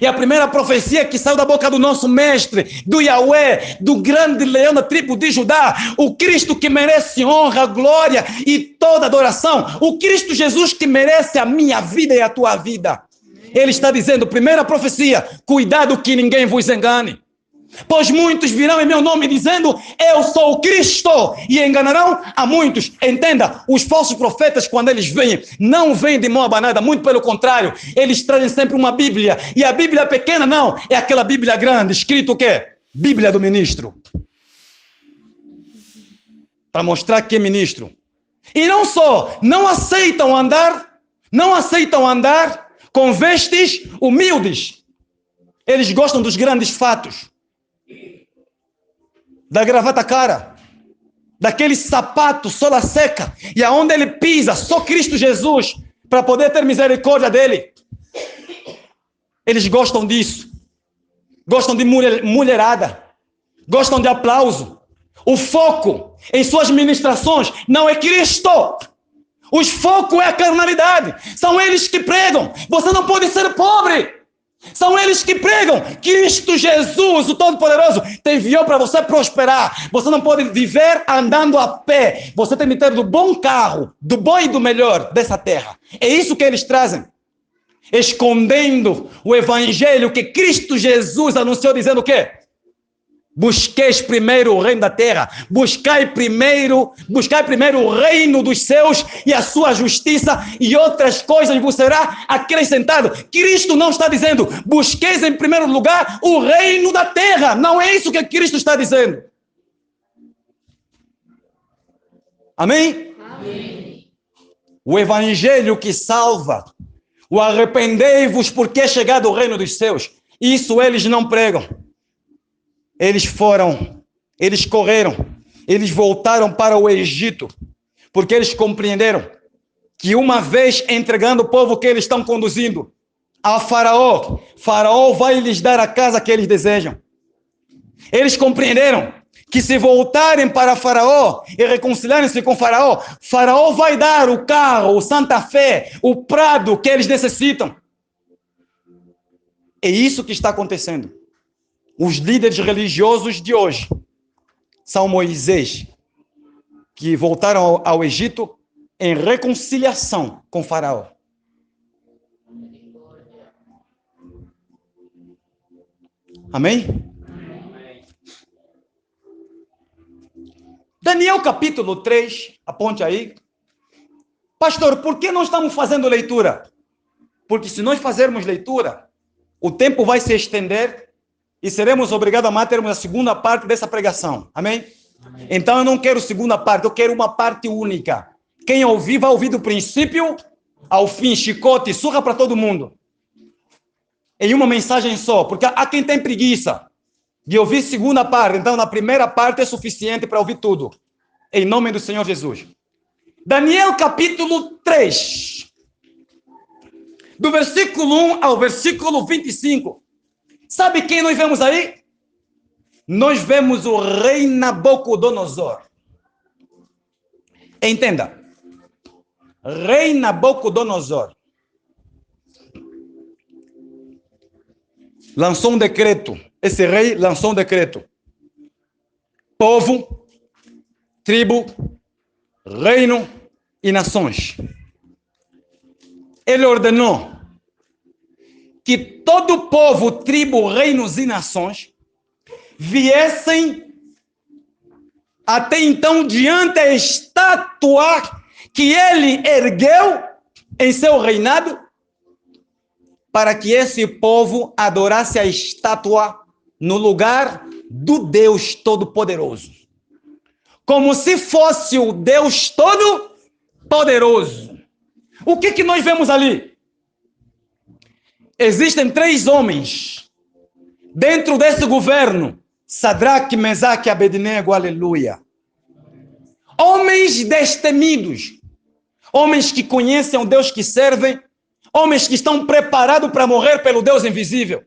S1: E a primeira profecia que saiu da boca do nosso mestre, do Yahweh, do grande leão da tribo de Judá, o Cristo que merece honra, glória e toda adoração, o Cristo Jesus que merece a minha vida e a tua vida. Ele está dizendo, primeira profecia: cuidado que ninguém vos engane. Pois muitos virão em meu nome dizendo, eu sou o Cristo, e enganarão a muitos. Entenda, os falsos profetas, quando eles vêm, não vêm de mão abanada, muito pelo contrário, eles trazem sempre uma Bíblia, e a Bíblia pequena não, é aquela Bíblia grande, escrito o quê? Bíblia do ministro. Para mostrar que é ministro. E não só, não aceitam andar com vestes humildes. Eles gostam dos grandes fatos. Da gravata cara, daquele sapato sola seca, e aonde ele pisa, só Cristo Jesus, para poder ter misericórdia dele. Eles gostam disso, gostam de mulherada, gostam de aplauso. O foco em suas ministrações não é Cristo, o foco é a carnalidade. São eles que pregam, você não pode ser pobre. São eles que pregam, Cristo Jesus, o Todo-Poderoso, te enviou para você prosperar. Você não pode viver andando a pé. Você tem que ter do bom carro, do bom e do melhor dessa terra. É isso que eles trazem. Escondendo o evangelho que Cristo Jesus anunciou, dizendo o quê? Busqueis primeiro o reino da terra, buscai primeiro o reino dos céus e a sua justiça, e outras coisas vos será acrescentado. Cristo não está dizendo, busqueis em primeiro lugar o reino da terra. Não é isso que Cristo está dizendo. Amém? Amém. O evangelho que salva, o arrependei-vos porque é chegado o reino dos céus, isso eles não pregam. Eles correram, eles voltaram para o Egito, porque eles compreenderam que uma vez entregando o povo que eles estão conduzindo a Faraó, Faraó vai lhes dar a casa que eles desejam. Eles compreenderam que se voltarem para Faraó e reconciliarem-se com Faraó, Faraó vai dar o carro, o Santa Fé, o prado que eles necessitam. É isso que está acontecendo. Os líderes religiosos de hoje são Moisés, que voltaram ao Egito em reconciliação com Faraó. Amém? Daniel capítulo 3, aponte aí. Pastor, por que não estamos fazendo leitura? Porque se nós fazermos leitura, o tempo vai se estender e seremos obrigados a termos a segunda parte dessa pregação. Amém? Amém? Então eu não quero segunda parte, eu quero uma parte única. Quem ouvir, vai ouvir do princípio ao fim, chicote, surra para todo mundo. Em uma mensagem só, porque há quem tem preguiça de ouvir segunda parte, então na primeira parte é suficiente para ouvir tudo. Em nome do Senhor Jesus. Daniel capítulo 3, do versículo 1 ao versículo 25. Sabe quem nós vemos aí? Nós vemos o rei Nabucodonosor. Entenda. Rei Nabucodonosor lançou um decreto. Esse rei lançou um decreto. Povo, tribo, reino e nações. Ele ordenou que todo povo, tribo, reinos e nações viessem até então diante da estátua que ele ergueu em seu reinado, para que esse povo adorasse a estátua no lugar do Deus Todo-Poderoso. Como se fosse o Deus Todo-Poderoso. O que nós vemos ali? Existem 3 homens dentro desse governo. Sadraque, Mesaque e Abednego, aleluia. Homens destemidos. Homens que conhecem o Deus que servem. Homens que estão preparados para morrer pelo Deus invisível.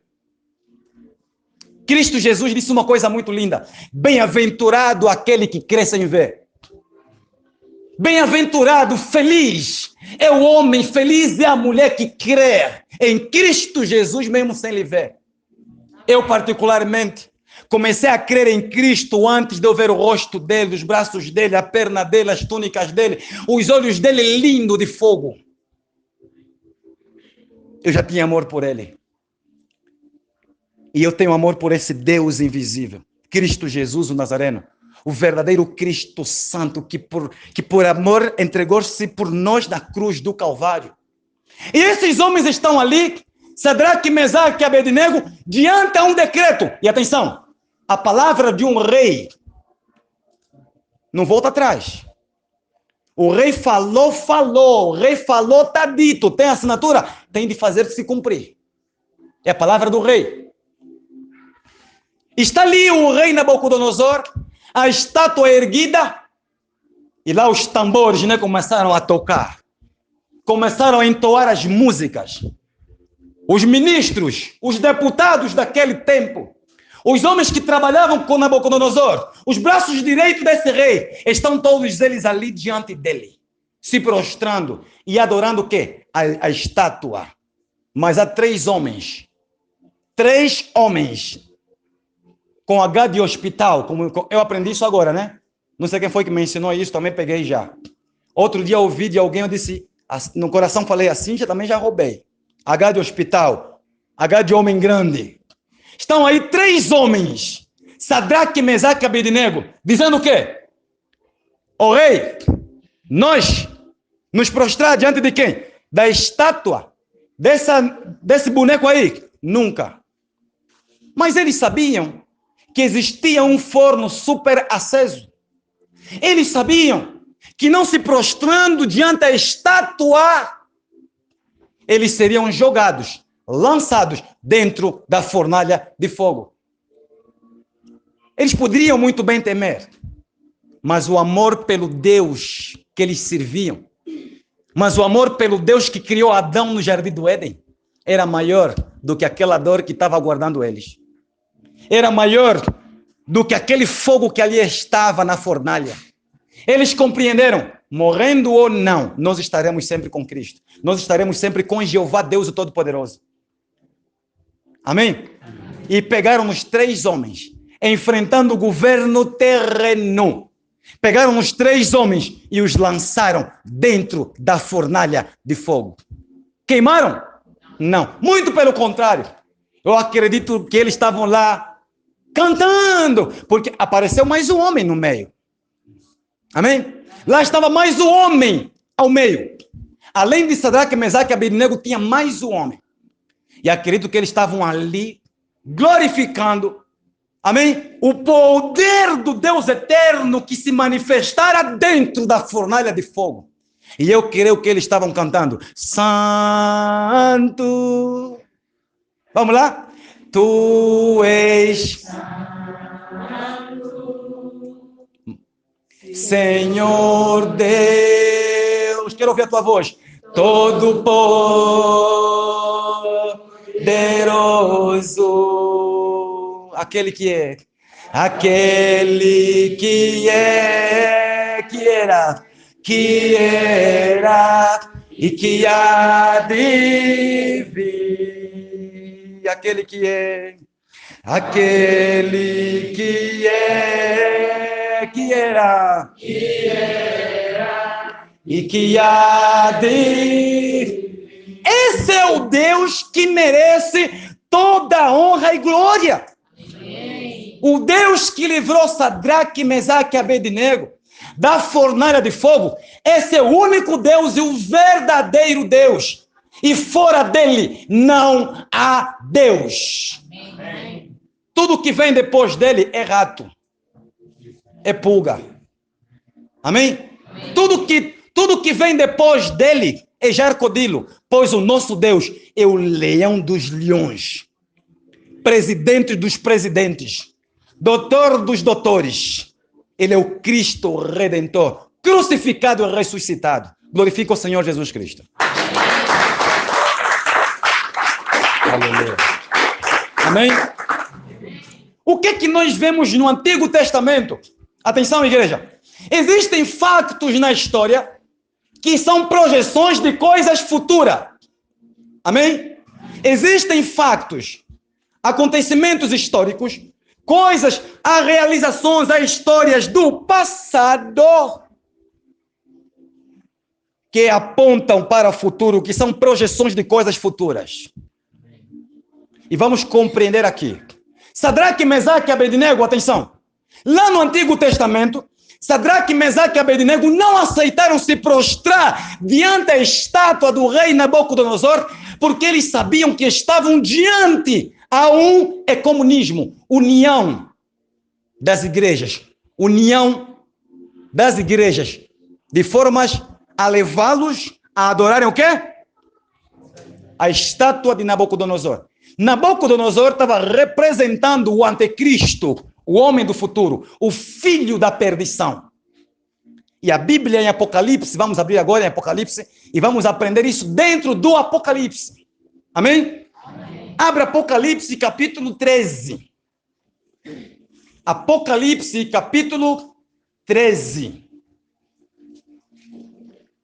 S1: Cristo Jesus disse uma coisa muito linda. Bem-aventurado aquele que crê sem ver. Bem-aventurado, feliz é o homem, feliz é a mulher que crê em Cristo Jesus mesmo sem lhe ver. Eu particularmente comecei a crer em Cristo antes de eu ver o rosto dele, os braços dele, a perna dele, as túnicas dele, os olhos dele lindo de fogo. Eu já tinha amor por ele. E eu tenho amor por esse Deus invisível, Cristo Jesus, o Nazareno, o verdadeiro Cristo Santo, que por amor entregou-se por nós na cruz do Calvário. E esses homens estão ali, Sadraque, Mesaque e Abednego, diante de um decreto. E atenção, a palavra de um rei não volta atrás. O rei falou, o rei falou, está dito, tem assinatura, tem de fazer-se cumprir. É a palavra do rei. Está ali o rei Nabucodonosor, a estátua erguida, e lá os tambores, né, começaram a tocar. Começaram a entoar as músicas. Os ministros, os deputados daquele tempo, os homens que trabalhavam com Nabucodonosor, os braços direitos desse rei, estão todos eles ali diante dele, se prostrando e adorando o quê? A estátua. Mas há três homens, com H de hospital, como eu aprendi isso agora, né? Não sei quem foi que me ensinou isso, também peguei já. Outro dia eu ouvi de alguém, eu disse, no coração falei assim, também já roubei. H de hospital, H de homem grande. Estão aí três homens, Sadraque, Mesaque e Abednego, dizendo o quê? Ó rei, nós nos prostrar diante de quem? Da estátua, desse boneco aí? Nunca. Mas eles sabiam que existia um forno super aceso. Eles sabiam que não se prostrando diante da estátua, eles seriam jogados, lançados dentro da fornalha de fogo. Eles poderiam muito bem temer, mas o amor pelo Deus que eles serviam, mas o amor pelo Deus que criou Adão no jardim do Éden, era maior do que aquela dor que estava aguardando eles. Era maior do que aquele fogo que ali estava na fornalha. Eles compreenderam, morrendo ou não, nós estaremos sempre com Cristo. Nós estaremos sempre com Jeová, Deus o Todo-Poderoso. Amém? E pegaram os três homens, enfrentando o governo terreno. Pegaram os três homens e os lançaram dentro da fornalha de fogo. Queimaram? Não. Muito pelo contrário. Eu acredito que eles estavam lá cantando, porque apareceu mais um homem no meio. Amém? Lá estava mais um homem ao meio. Além de Sadraque, Mesaque e Abednego, tinha mais um homem. E acredito que eles estavam ali glorificando, amém? O poder do Deus eterno que se manifestara dentro da fornalha de fogo. E eu creio que eles estavam cantando: Santo. Vamos lá? Tu és Senhor Deus. Quero ouvir a tua voz. Todo poderoso. Aquele que é. Aquele que é. Que era e que há de vir. Aquele que é. Aquele que é. Que era e que há de... Esse é o Deus que merece toda honra e glória. Amém. O Deus que livrou Sadraque, Mesaque e Abednego da fornalha de fogo, esse é o único Deus e o verdadeiro Deus. E fora dele não há Deus. Amém. Tudo que vem depois dele é rato, é pulga. Amém? Amém. Tudo que vem depois dele é jarcodilo, pois o nosso Deus é o leão dos leões, presidente dos presidentes, doutor dos doutores. Ele é o Cristo Redentor, crucificado e ressuscitado. Glorifica o Senhor Jesus Cristo. Aleluia. Amém? O que é que nós vemos no Antigo Testamento? Atenção, igreja. Existem factos na história que são projeções de coisas futuras. Amém? Existem factos, acontecimentos históricos, coisas, há realizações, há histórias do passado que apontam para o futuro, que são projeções de coisas futuras. E vamos compreender aqui. Sadraque, Mesaque e Abednego, atenção. Lá no Antigo Testamento, Sadraque, Mesaque e Abednego não aceitaram se prostrar diante da estátua do rei Nabucodonosor, porque eles sabiam que estavam diante a um ecumenismo, união das igrejas. União das igrejas, de formas a levá-los a adorarem o quê? A estátua de Nabucodonosor. Nabucodonosor estava representando o anticristo, o homem do futuro, o filho da perdição. E a Bíblia em Apocalipse, vamos abrir agora em Apocalipse, e vamos aprender isso dentro do Apocalipse. Amém? Amém. Abra Apocalipse capítulo 13. Apocalipse capítulo 13.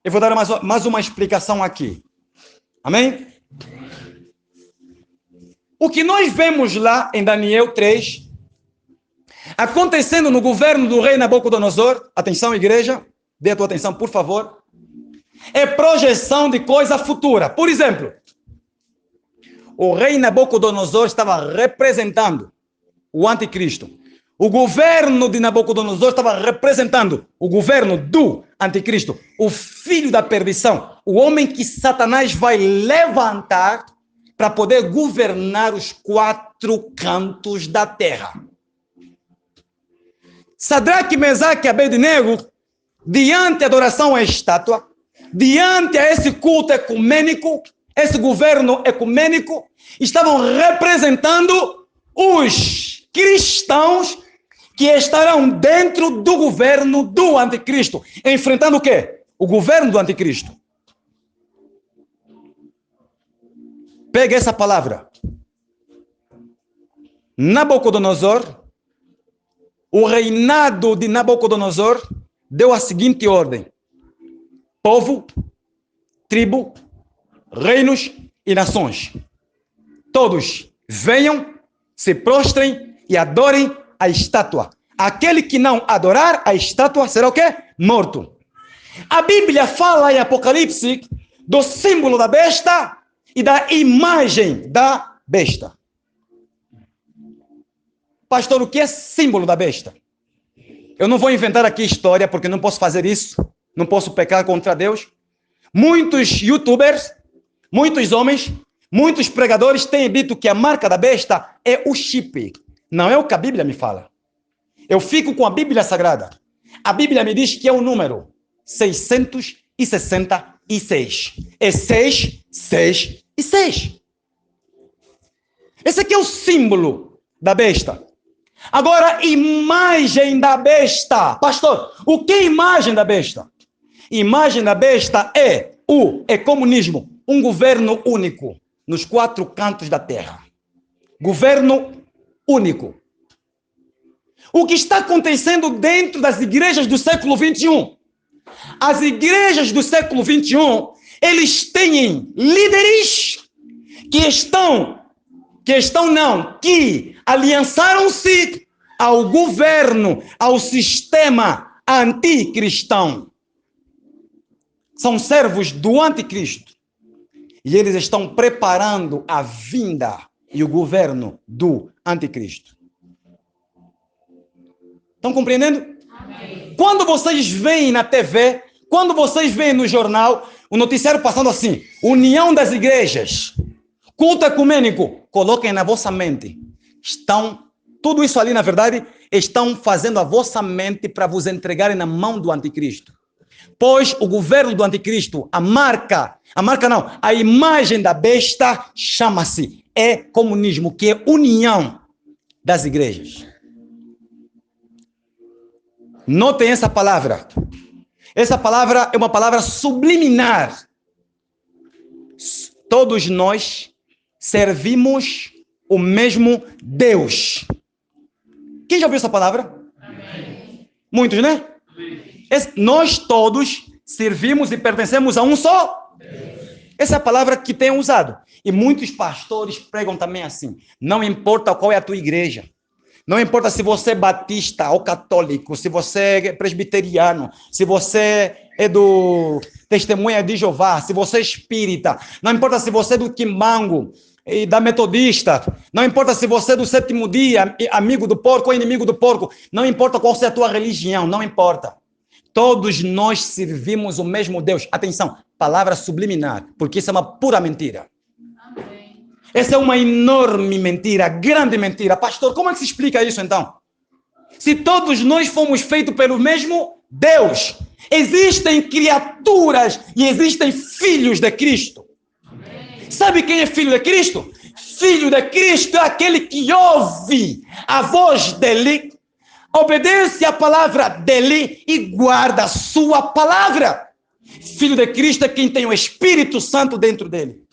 S1: Eu vou dar mais uma explicação aqui. Amém? O que nós vemos lá em Daniel 3, acontecendo no governo do rei Nabucodonosor, atenção igreja, dê a tua atenção por favor, é projeção de coisa futura. Por exemplo, o rei Nabucodonosor estava representando o anticristo. O governo de Nabucodonosor estava representando o governo do anticristo, o filho da perdição, o homem que Satanás vai levantar para poder governar os 4 cantos da terra. Sadraque, Mesaque e Abednego, diante da adoração à estátua, diante a esse culto ecumênico, esse governo ecumênico, estavam representando os cristãos que estarão dentro do governo do anticristo, enfrentando o quê? O governo do anticristo. Pega essa palavra. Nabucodonosor, o reinado de Nabucodonosor deu a seguinte ordem: povo, tribo, reinos e nações. Todos venham, se prostrem e adorem a estátua. Aquele que não adorar a estátua será o quê? Morto. A Bíblia fala em Apocalipse do símbolo da besta e da imagem da besta. Pastor, o que é símbolo da besta? Eu não vou inventar aqui história, porque não posso fazer isso. Não posso pecar contra Deus. Muitos youtubers, muitos homens, muitos pregadores têm dito que a marca da besta é o chip. Não é o que a Bíblia me fala. Eu fico com a Bíblia Sagrada. A Bíblia me diz que é o número 666. É 6, 6 e 6. Esse aqui é o símbolo da besta. Agora, imagem da besta. Pastor, o que é imagem da besta? Imagem da besta é o ecumenismo, um governo único nos 4 cantos da terra. Governo único. O que está acontecendo dentro das igrejas do século 21? As igrejas do século 21, eles têm líderes que aliançaram-se ao governo, ao sistema anticristão. São servos do anticristo. E eles estão preparando a vinda e o governo do anticristo. Estão compreendendo? Amém. Quando vocês veem na TV, quando vocês veem no jornal, o noticiário passando assim, união das igrejas, culto ecumênico, coloquem na vossa mente. Tudo isso ali, na verdade, estão fazendo a vossa mente para vos entregarem na mão do anticristo. Pois o governo do anticristo, a imagem da besta chama-se ecumenismo, que é união das igrejas. Notem essa palavra. Essa palavra é uma palavra subliminar. Todos nós servimos o mesmo Deus. Quem já ouviu essa palavra? Amém. Muitos, né? Nós todos servimos e pertencemos a um só Deus. Essa é a palavra que tem usado. E muitos pastores pregam também assim. Não importa qual é a tua igreja. Não importa se você é batista ou católico, se você é presbiteriano, se você é do Testemunha de Jeová, se você é espírita. Não importa se você é do Quimbango, e da metodista, não importa se você é do sétimo dia, amigo do porco ou inimigo do porco, não importa qual seja a tua religião, não importa. Todos nós servimos o mesmo Deus. Atenção, palavra subliminar, porque isso é uma pura mentira. Amém. Essa é uma enorme mentira, grande mentira. Pastor, como é que se explica isso então? Se todos nós fomos feitos pelo mesmo Deus, existem criaturas e existem filhos de Cristo. Amém. Sabe quem é filho de Cristo? Filho de Cristo é aquele que ouve a voz dele, obedece a palavra dele e guarda a sua palavra. Filho de Cristo é quem tem o Espírito Santo dentro dele.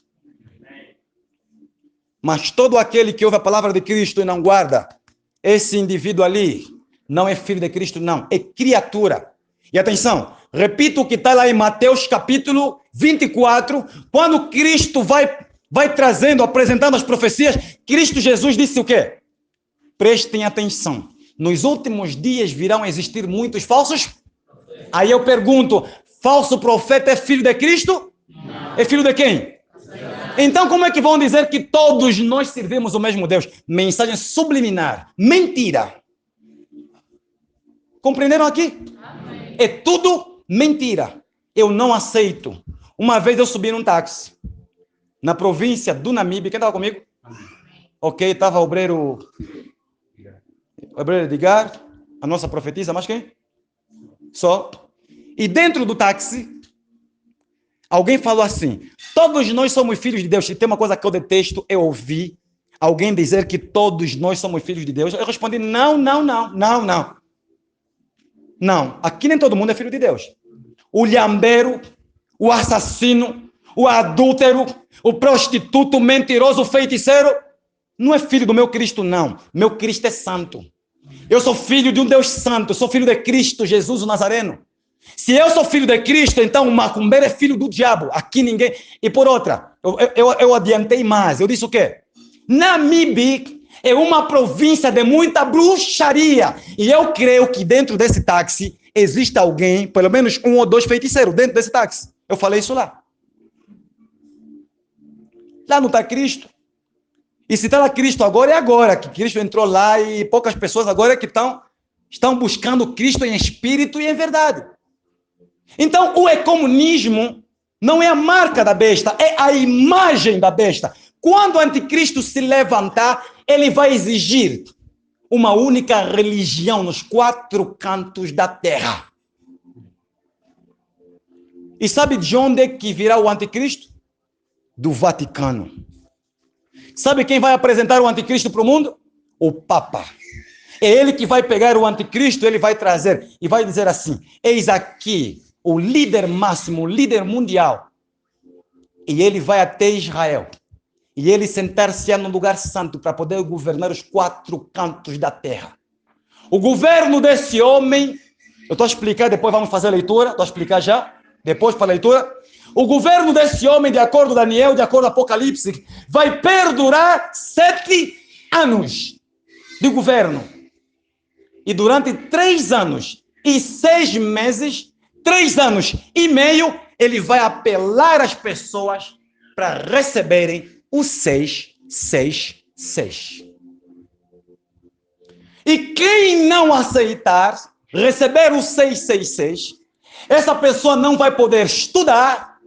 S1: Mas todo aquele que ouve a palavra de Cristo e não guarda, esse indivíduo ali não é filho de Cristo, não, é criatura. E atenção, repito o que está lá em Mateus capítulo 24, quando Cristo vai trazendo, apresentando as profecias, Cristo Jesus disse o quê? Prestem atenção, nos últimos dias virão existir muitos falsos. Aí eu pergunto, falso profeta é filho de Cristo? Não. É filho de quem? Então como é que vão dizer que todos nós servimos o mesmo Deus? Mensagem subliminar, mentira. Compreenderam aqui? Amém. É tudo mentira. Eu não aceito. Uma vez eu subi num táxi na província do Namíbia. Quem estava comigo? Ok, estava o obreiro Edgar, a nossa profetisa, mas quem? Só. E dentro do táxi, alguém falou assim, todos nós somos filhos de Deus. E tem uma coisa que eu detesto, eu ouvi alguém dizer que todos nós somos filhos de Deus. Eu respondi, não. Não, aqui nem todo mundo é filho de Deus. O lhambeiro, o assassino, o adúltero, o prostituto, o mentiroso, o feiticeiro, não é filho do meu Cristo, não. Meu Cristo é santo. Eu sou filho de um Deus santo, sou filho de Cristo, Jesus o Nazareno. Se eu sou filho de Cristo, então o macumbeiro é filho do diabo. Aqui ninguém... E por outra, eu adiantei mais. Eu disse o quê? Namíbia é uma província de muita bruxaria. E eu creio que dentro desse táxi existe alguém, pelo menos um ou dois feiticeiros dentro desse táxi. Eu falei isso lá. Lá não está Cristo. E se está lá Cristo agora, é agora que Cristo entrou lá e poucas pessoas agora é que estão buscando Cristo em espírito e em verdade. Então, o ecumenismo não é a marca da besta, é a imagem da besta. Quando o anticristo se levantar, ele vai exigir uma única religião nos 4 cantos da terra. E sabe de onde é que virá o anticristo? Do Vaticano. Sabe quem vai apresentar o anticristo para o mundo? O Papa. É ele que vai pegar o anticristo, ele vai trazer e vai dizer assim, eis aqui o líder máximo, o líder mundial. E ele vai até Israel. E ele sentar-se no lugar santo para poder governar os 4 cantos da terra. O governo desse homem, eu estou a explicar, depois vamos fazer a leitura, estou a explicar já, depois para a leitura. O governo desse homem, de acordo com Daniel, de acordo com Apocalipse, vai perdurar 7 anos de governo. E durante 3 anos e 6 meses, 3 anos e meio, ele vai apelar as pessoas para receberem o 666. E quem não aceitar receber o 666, essa pessoa não vai poder estudar,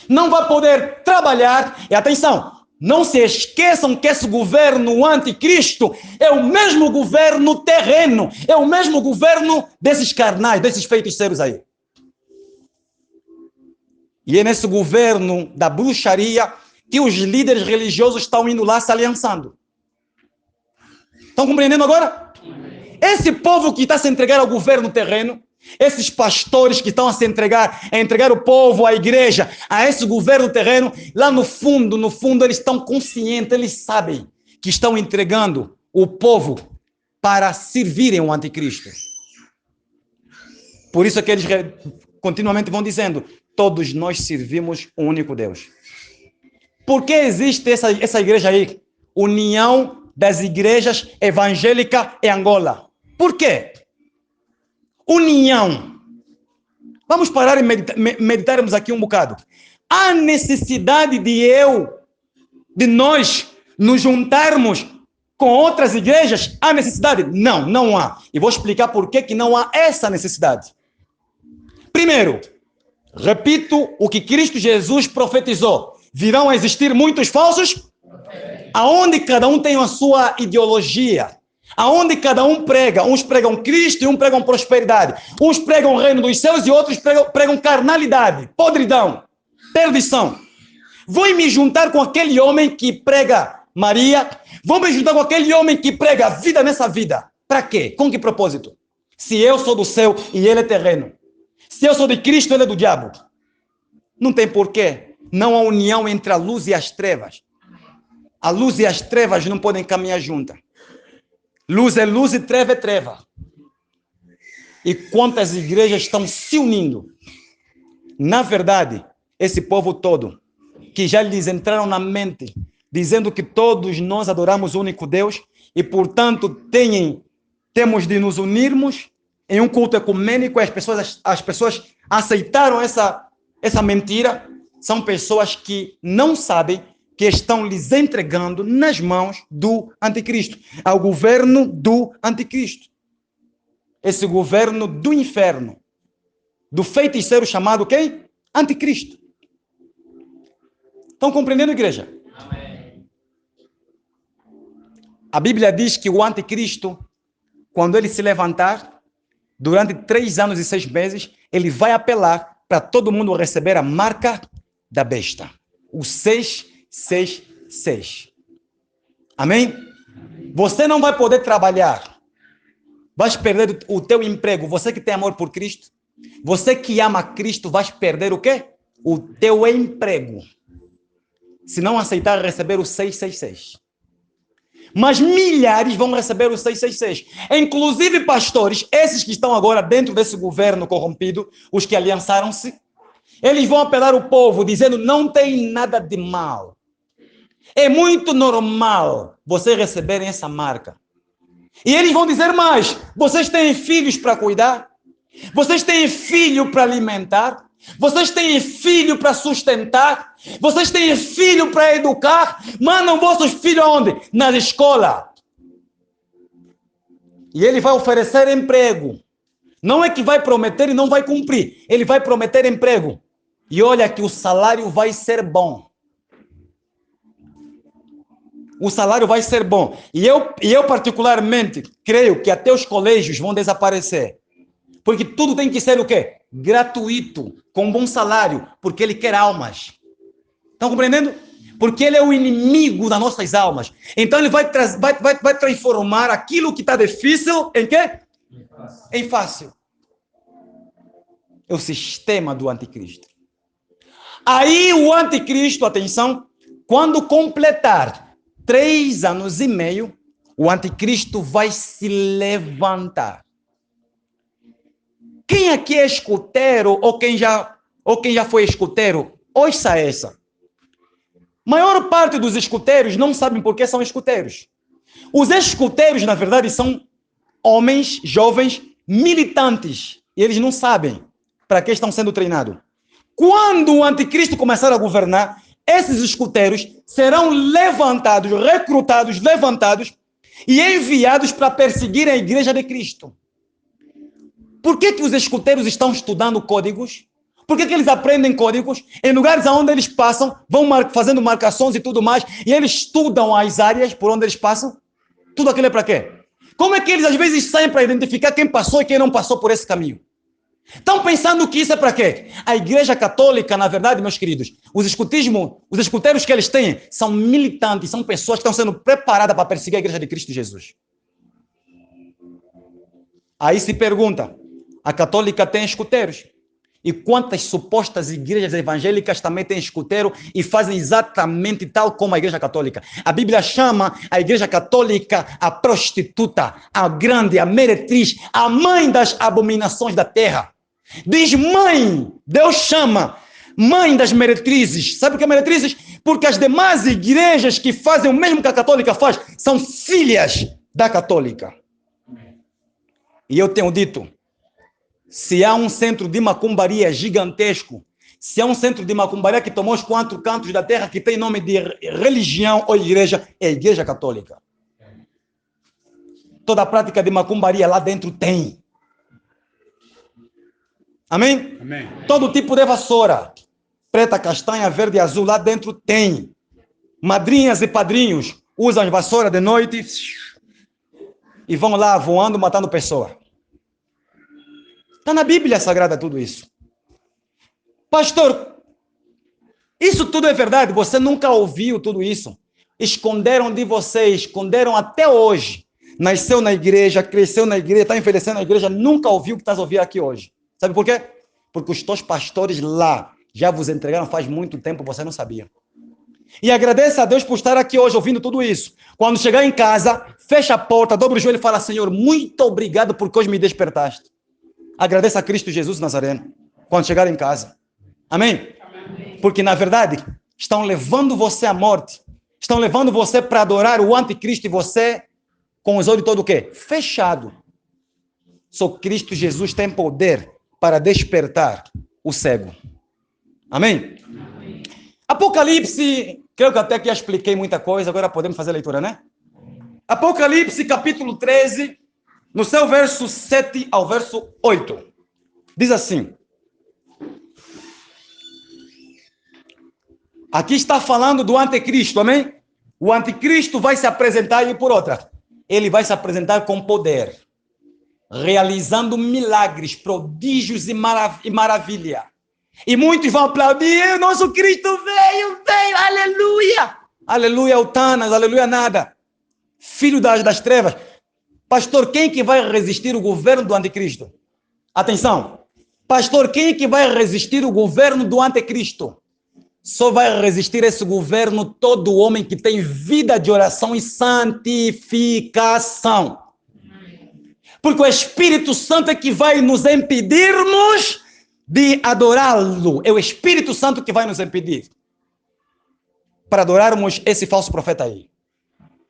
S1: não vai poder trabalhar. E atenção, não se esqueçam que esse governo anticristo é o mesmo governo terreno, é o mesmo governo desses carnais, desses feiticeiros aí. E é nesse governo da bruxaria que os líderes religiosos estão indo lá se aliançando. Estão compreendendo agora? Esse povo que está a se entregar ao governo terreno, esses pastores que estão a se entregar, a entregar o povo, a igreja, a esse governo terreno, lá no fundo, eles estão conscientes, eles sabem que estão entregando o povo para servirem o anticristo. Por isso é que eles continuamente vão dizendo, todos nós servimos um único Deus. Por que existe essa igreja aí? União das Igrejas Evangélicas em Angola. Por quê? União. Vamos parar e meditarmos aqui um bocado. Há necessidade de eu de nós nos juntarmos com outras igrejas? Há necessidade? Não, não há. E vou explicar por que não há essa necessidade. Primeiro, repito o que Cristo Jesus profetizou. Virão a existir muitos falsos, aonde cada um tem a sua ideologia, aonde cada um prega. Uns pregam Cristo e uns pregam prosperidade. Uns pregam o reino dos céus e outros pregam carnalidade, podridão, perdição. Vou me juntar com aquele homem que prega Maria. Vou me juntar com aquele homem que prega a vida nessa vida. Para quê? Com que propósito? Se eu sou do céu e ele é terreno. Se eu sou de Cristo, ele é do diabo. Não tem porquê. Não há união entre a luz e as trevas. A luz e as trevas não podem caminhar juntas. Luz é luz e treva é treva. E quantas igrejas estão se unindo? Na verdade, esse povo todo, que já lhes entraram na mente, dizendo que todos nós adoramos o único Deus e, portanto, temos de nos unirmos em um culto ecumênico. As pessoas aceitaram essa mentira. São pessoas que não sabem que estão lhes entregando nas mãos do anticristo, ao governo do anticristo. Esse governo do inferno, do feiticeiro chamado quem? Anticristo. Estão compreendendo, igreja? Amém. A Bíblia diz que o anticristo, quando ele se levantar, durante 3 anos e 6 meses, ele vai apelar para todo mundo receber a marca da besta. O 666. Amém? Você não vai poder trabalhar. Vais perder o teu emprego. Você que tem amor por Cristo, você que ama Cristo, vais perder o quê? O teu emprego. Se não aceitar receber o 666. Mas milhares vão receber o 666. Inclusive pastores, esses que estão agora dentro desse governo corrompido, os que aliançaram-se, eles vão apelar o povo dizendo: não tem nada de mal. É muito normal vocês receberem essa marca. E eles vão dizer mais: vocês têm filhos para cuidar? Vocês têm filho para alimentar? Vocês têm filho para sustentar? Vocês têm filho para educar? Mandam vossos filhos aonde? Na escola. E ele vai oferecer emprego. Não é que vai prometer e não vai cumprir. Ele vai prometer emprego. E olha que o salário vai ser bom. O salário vai ser bom. E eu particularmente creio que até os colégios vão desaparecer. Porque tudo tem que ser o quê? Gratuito, com bom salário, porque ele quer almas. Estão compreendendo? Porque ele é o inimigo das nossas almas. Então ele vai transformar aquilo que está difícil em quê? Em fácil. É o sistema do anticristo. Aí o anticristo, atenção, quando completar 3 anos e meio, o anticristo vai se levantar. Quem aqui é escuteiro ou quem já foi escuteiro, ouça essa. Maior parte dos escuteiros não sabem por que são escuteiros. Os escuteiros, na verdade, são homens, jovens, militantes. E eles não sabem para que estão sendo treinados. Quando o anticristo começar a governar, esses escuteiros serão levantados, recrutados, levantados e enviados para perseguir a igreja de Cristo. Por que os escuteiros estão estudando códigos? Por que eles aprendem códigos? Em lugares onde eles passam, vão fazendo marcações e tudo mais, e eles estudam as áreas por onde eles passam? Tudo aquilo é para quê? Como é que eles às vezes saem para identificar quem passou e quem não passou por esse caminho? Estão pensando que isso é para quê? A igreja católica, na verdade, meus queridos, os escuteiros que eles têm são militantes, são pessoas que estão sendo preparadas para perseguir a igreja de Cristo Jesus. Aí se pergunta, a católica tem escuteiros? E quantas supostas igrejas evangélicas também têm escuteiro e fazem exatamente tal como a igreja católica? A Bíblia chama a igreja católica a prostituta, a grande, a meretriz, a mãe das abominações da terra. Diz mãe, Deus chama mãe das meretrizes. Sabe o que é meretrizes? Porque as demais igrejas que fazem o mesmo que a católica faz são filhas da católica. E eu tenho dito, se há um centro de macumbaria gigantesco Se é um centro de macumbaria que tomou os 4 cantos da terra, que tem nome de religião ou igreja, é a Igreja Católica. Toda a prática de macumbaria lá dentro tem. Amém?
S2: Amém.
S1: Todo tipo de vassoura, preta, castanha, verde e azul, lá dentro tem. Madrinhas e padrinhos usam as vassouras de noite e vão lá voando, matando pessoas. Está na Bíblia Sagrada tudo isso. Pastor, isso tudo é verdade? Você nunca ouviu tudo isso? Esconderam de você, esconderam até hoje. Nasceu na igreja, cresceu na igreja, está envelhecendo na igreja, nunca ouviu o que estás ouvindo aqui hoje. Sabe por quê? Porque os teus pastores lá já vos entregaram faz muito tempo, você não sabia. E agradeça a Deus por estar aqui hoje ouvindo tudo isso. Quando chegar em casa, fecha a porta, dobra o joelho e fala: Senhor, muito obrigado porque hoje me despertaste. Agradeça a Cristo Jesus Nazareno quando chegar em casa. Amém? Amém? Porque na verdade estão levando você à morte. Estão levando você para adorar o anticristo e você com os olhos todo o quê? Fechado. Só Cristo Jesus tem poder para despertar o cego. Amém? Amém? Apocalipse, creio que até que já expliquei muita coisa, agora podemos fazer a leitura, né? Apocalipse, capítulo 13, no seu verso 7 ao verso 8. Diz assim. Aqui está falando do anticristo, amém? O anticristo vai se apresentar e por outra. Ele vai se apresentar com poder, realizando milagres, prodígios e maravilha. E muitos vão aplaudir: nosso Cristo veio, aleluia! Aleluia, Utanas, aleluia, nada. Filho das trevas. Pastor, quem que vai resistir o governo do anticristo? Atenção. Pastor, quem que vai resistir o governo do anticristo? Só vai resistir esse governo todo homem que tem vida de oração e santificação. Porque o Espírito Santo é que vai nos impedirmos de adorá-lo. É o Espírito Santo que vai nos impedir para adorarmos esse falso profeta aí.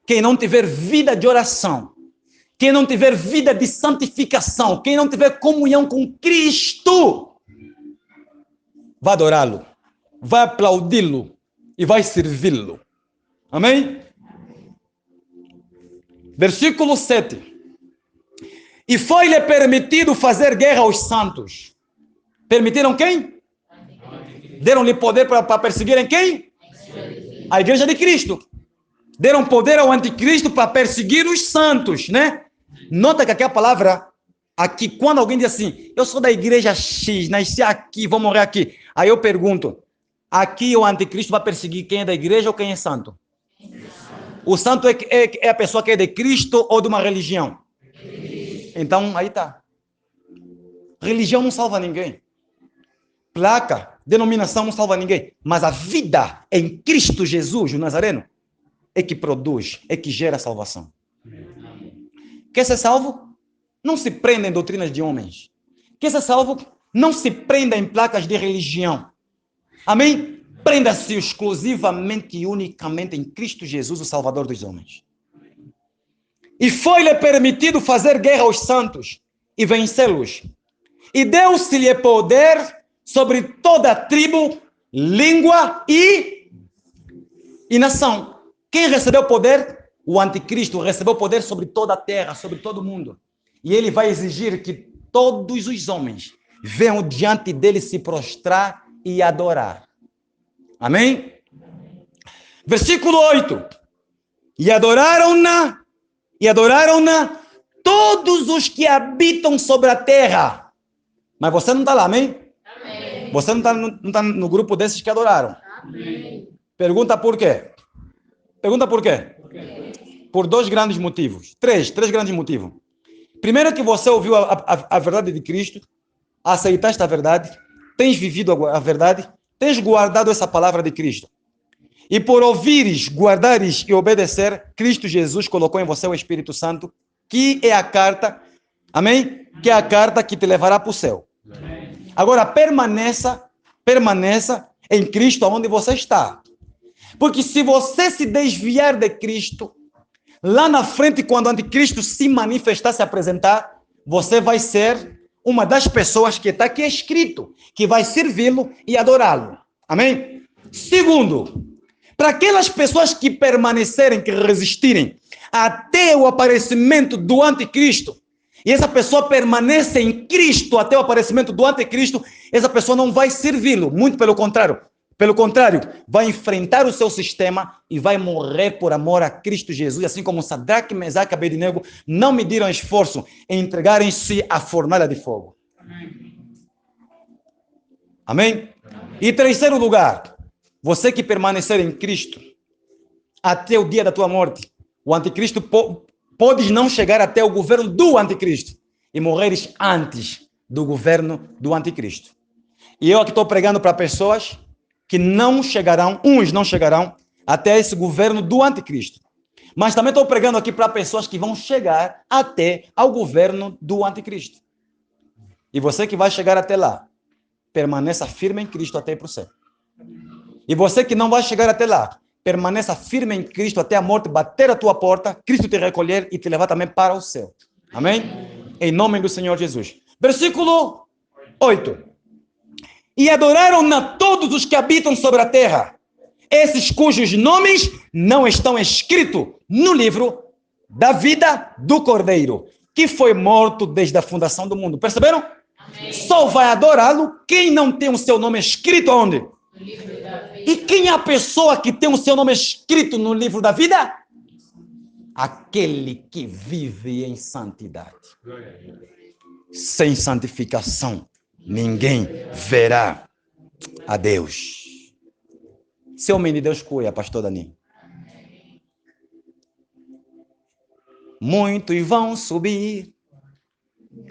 S1: Quem não tiver vida de oração, quem não tiver vida de santificação, quem não tiver comunhão com Cristo, vai adorá-lo, vai aplaudi-lo e vai servi-lo. Amém? Versículo 7. E foi-lhe permitido fazer guerra aos santos. Permitiram quem? Deram-lhe poder para perseguirem quem? A igreja de Cristo. Deram poder ao anticristo para perseguir os santos, né? Nota que aqui a palavra, aqui, quando alguém diz assim: eu sou da igreja X, nasci aqui, vou morrer aqui. Aí eu pergunto: aqui o anticristo vai perseguir quem é da igreja ou quem é santo? O santo é a pessoa que é de Cristo ou de uma religião? Então, aí tá. Religião não salva ninguém. Placa, denominação não salva ninguém. Mas a vida em Cristo Jesus, o Nazareno, é que produz, é que gera salvação. Quer ser salvo? Não se prenda em doutrinas de homens. Quer ser salvo? Não se prenda em placas de religião. Amém? Prenda-se exclusivamente e unicamente em Cristo Jesus, o Salvador dos homens. E foi-lhe permitido fazer guerra aos santos e vencê-los. E deu-se-lhe poder sobre toda a tribo, língua e nação. Quem recebeu poder? O anticristo recebeu poder sobre toda a terra, sobre todo o mundo. E ele vai exigir que todos os homens venham diante dele se prostrar e adorar. Amém? Versículo 8. E adoraram-na todos os que habitam sobre a terra. Mas você não está lá, amém? Amém. Você não está no grupo desses que adoraram. Amém. Pergunta por quê? Pergunta por quê? Por 2 grandes motivos. Três grandes motivos. Primeiro, que você ouviu a verdade de Cristo, aceitaste a verdade, tens vivido a verdade, tens guardado essa palavra de Cristo. E por ouvires, guardares e obedecer, Cristo Jesus colocou em você o Espírito Santo, que é a carta, amém? Que é a carta que te levará para o céu. Amém. Agora, permaneça em Cristo onde você está. Porque se você se desviar de Cristo, lá na frente, quando o anticristo se manifestar, se apresentar, você vai ser uma das pessoas que está aqui escrito, que vai servi-lo e adorá-lo. Amém? Segundo, para aquelas pessoas que permanecerem, que resistirem até o aparecimento do anticristo, e essa pessoa permanece em Cristo até o aparecimento do anticristo, essa pessoa não vai servi-lo, muito pelo contrário. Pelo contrário, vai enfrentar o seu sistema e vai morrer por amor a Cristo Jesus, assim como Sadraque, Mesaque e Abednego não mediram esforço em entregarem-se à fornalha de fogo. Amém? E terceiro lugar, você que permanecer em Cristo até o dia da tua morte, o anticristo pode não chegar até o governo do anticristo e morreres antes do governo do anticristo. E eu aqui estou pregando para pessoas que não chegarão, uns não chegarão até esse governo do anticristo. Mas também estou pregando aqui para pessoas que vão chegar até ao governo do anticristo. E você que vai chegar até lá, permaneça firme em Cristo até ir para o céu. E você que não vai chegar até lá, permaneça firme em Cristo até a morte bater a tua porta, Cristo te recolher e te levar também para o céu. Amém? Em nome do Senhor Jesus. Versículo 8. E adoraram-na todos os que habitam sobre a terra, esses cujos nomes não estão escritos no livro da vida do Cordeiro, que foi morto desde a fundação do mundo. Perceberam? Amém. Só vai adorá-lo quem não tem o seu nome escrito onde? No livro da vida. E quem é a pessoa que tem o seu nome escrito no livro da vida? Aquele que vive em santidade. Sem santificação ninguém verá a Deus. Seu homem de Deus cuida, pastor Dani. Muitos vão subir,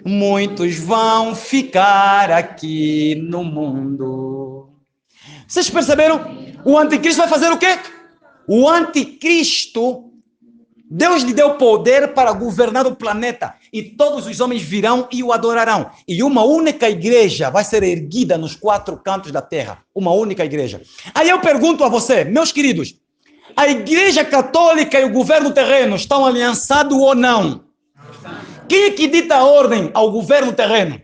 S1: muitos vão ficar aqui no mundo. Vocês perceberam? O anticristo vai fazer o quê? O anticristo, Deus lhe deu poder para governar o planeta e todos os homens virão e o adorarão. E uma única igreja vai ser erguida nos 4 cantos da terra. Uma única igreja. Aí eu pergunto a você, meus queridos, a igreja católica e o governo terreno estão aliançados ou não? Quem é que dita a ordem ao governo terreno?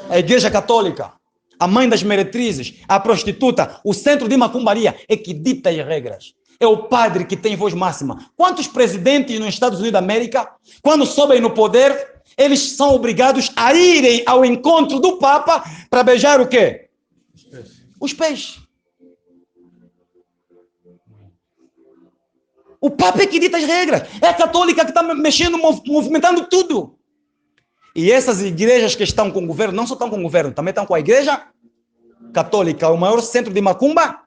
S1: A igreja católica. A mãe das meretrizes, a prostituta, o centro de macumbaria é que dita as regras. É o padre que tem voz máxima. Quantos presidentes nos Estados Unidos da América, quando sobem no poder, eles são obrigados a irem ao encontro do Papa para beijar o quê? Os pés. O Papa é que dita as regras. É a católica que está mexendo, movimentando tudo. E essas igrejas que estão com o governo, não só estão com o governo, também estão com a igreja católica, o maior centro de macumba.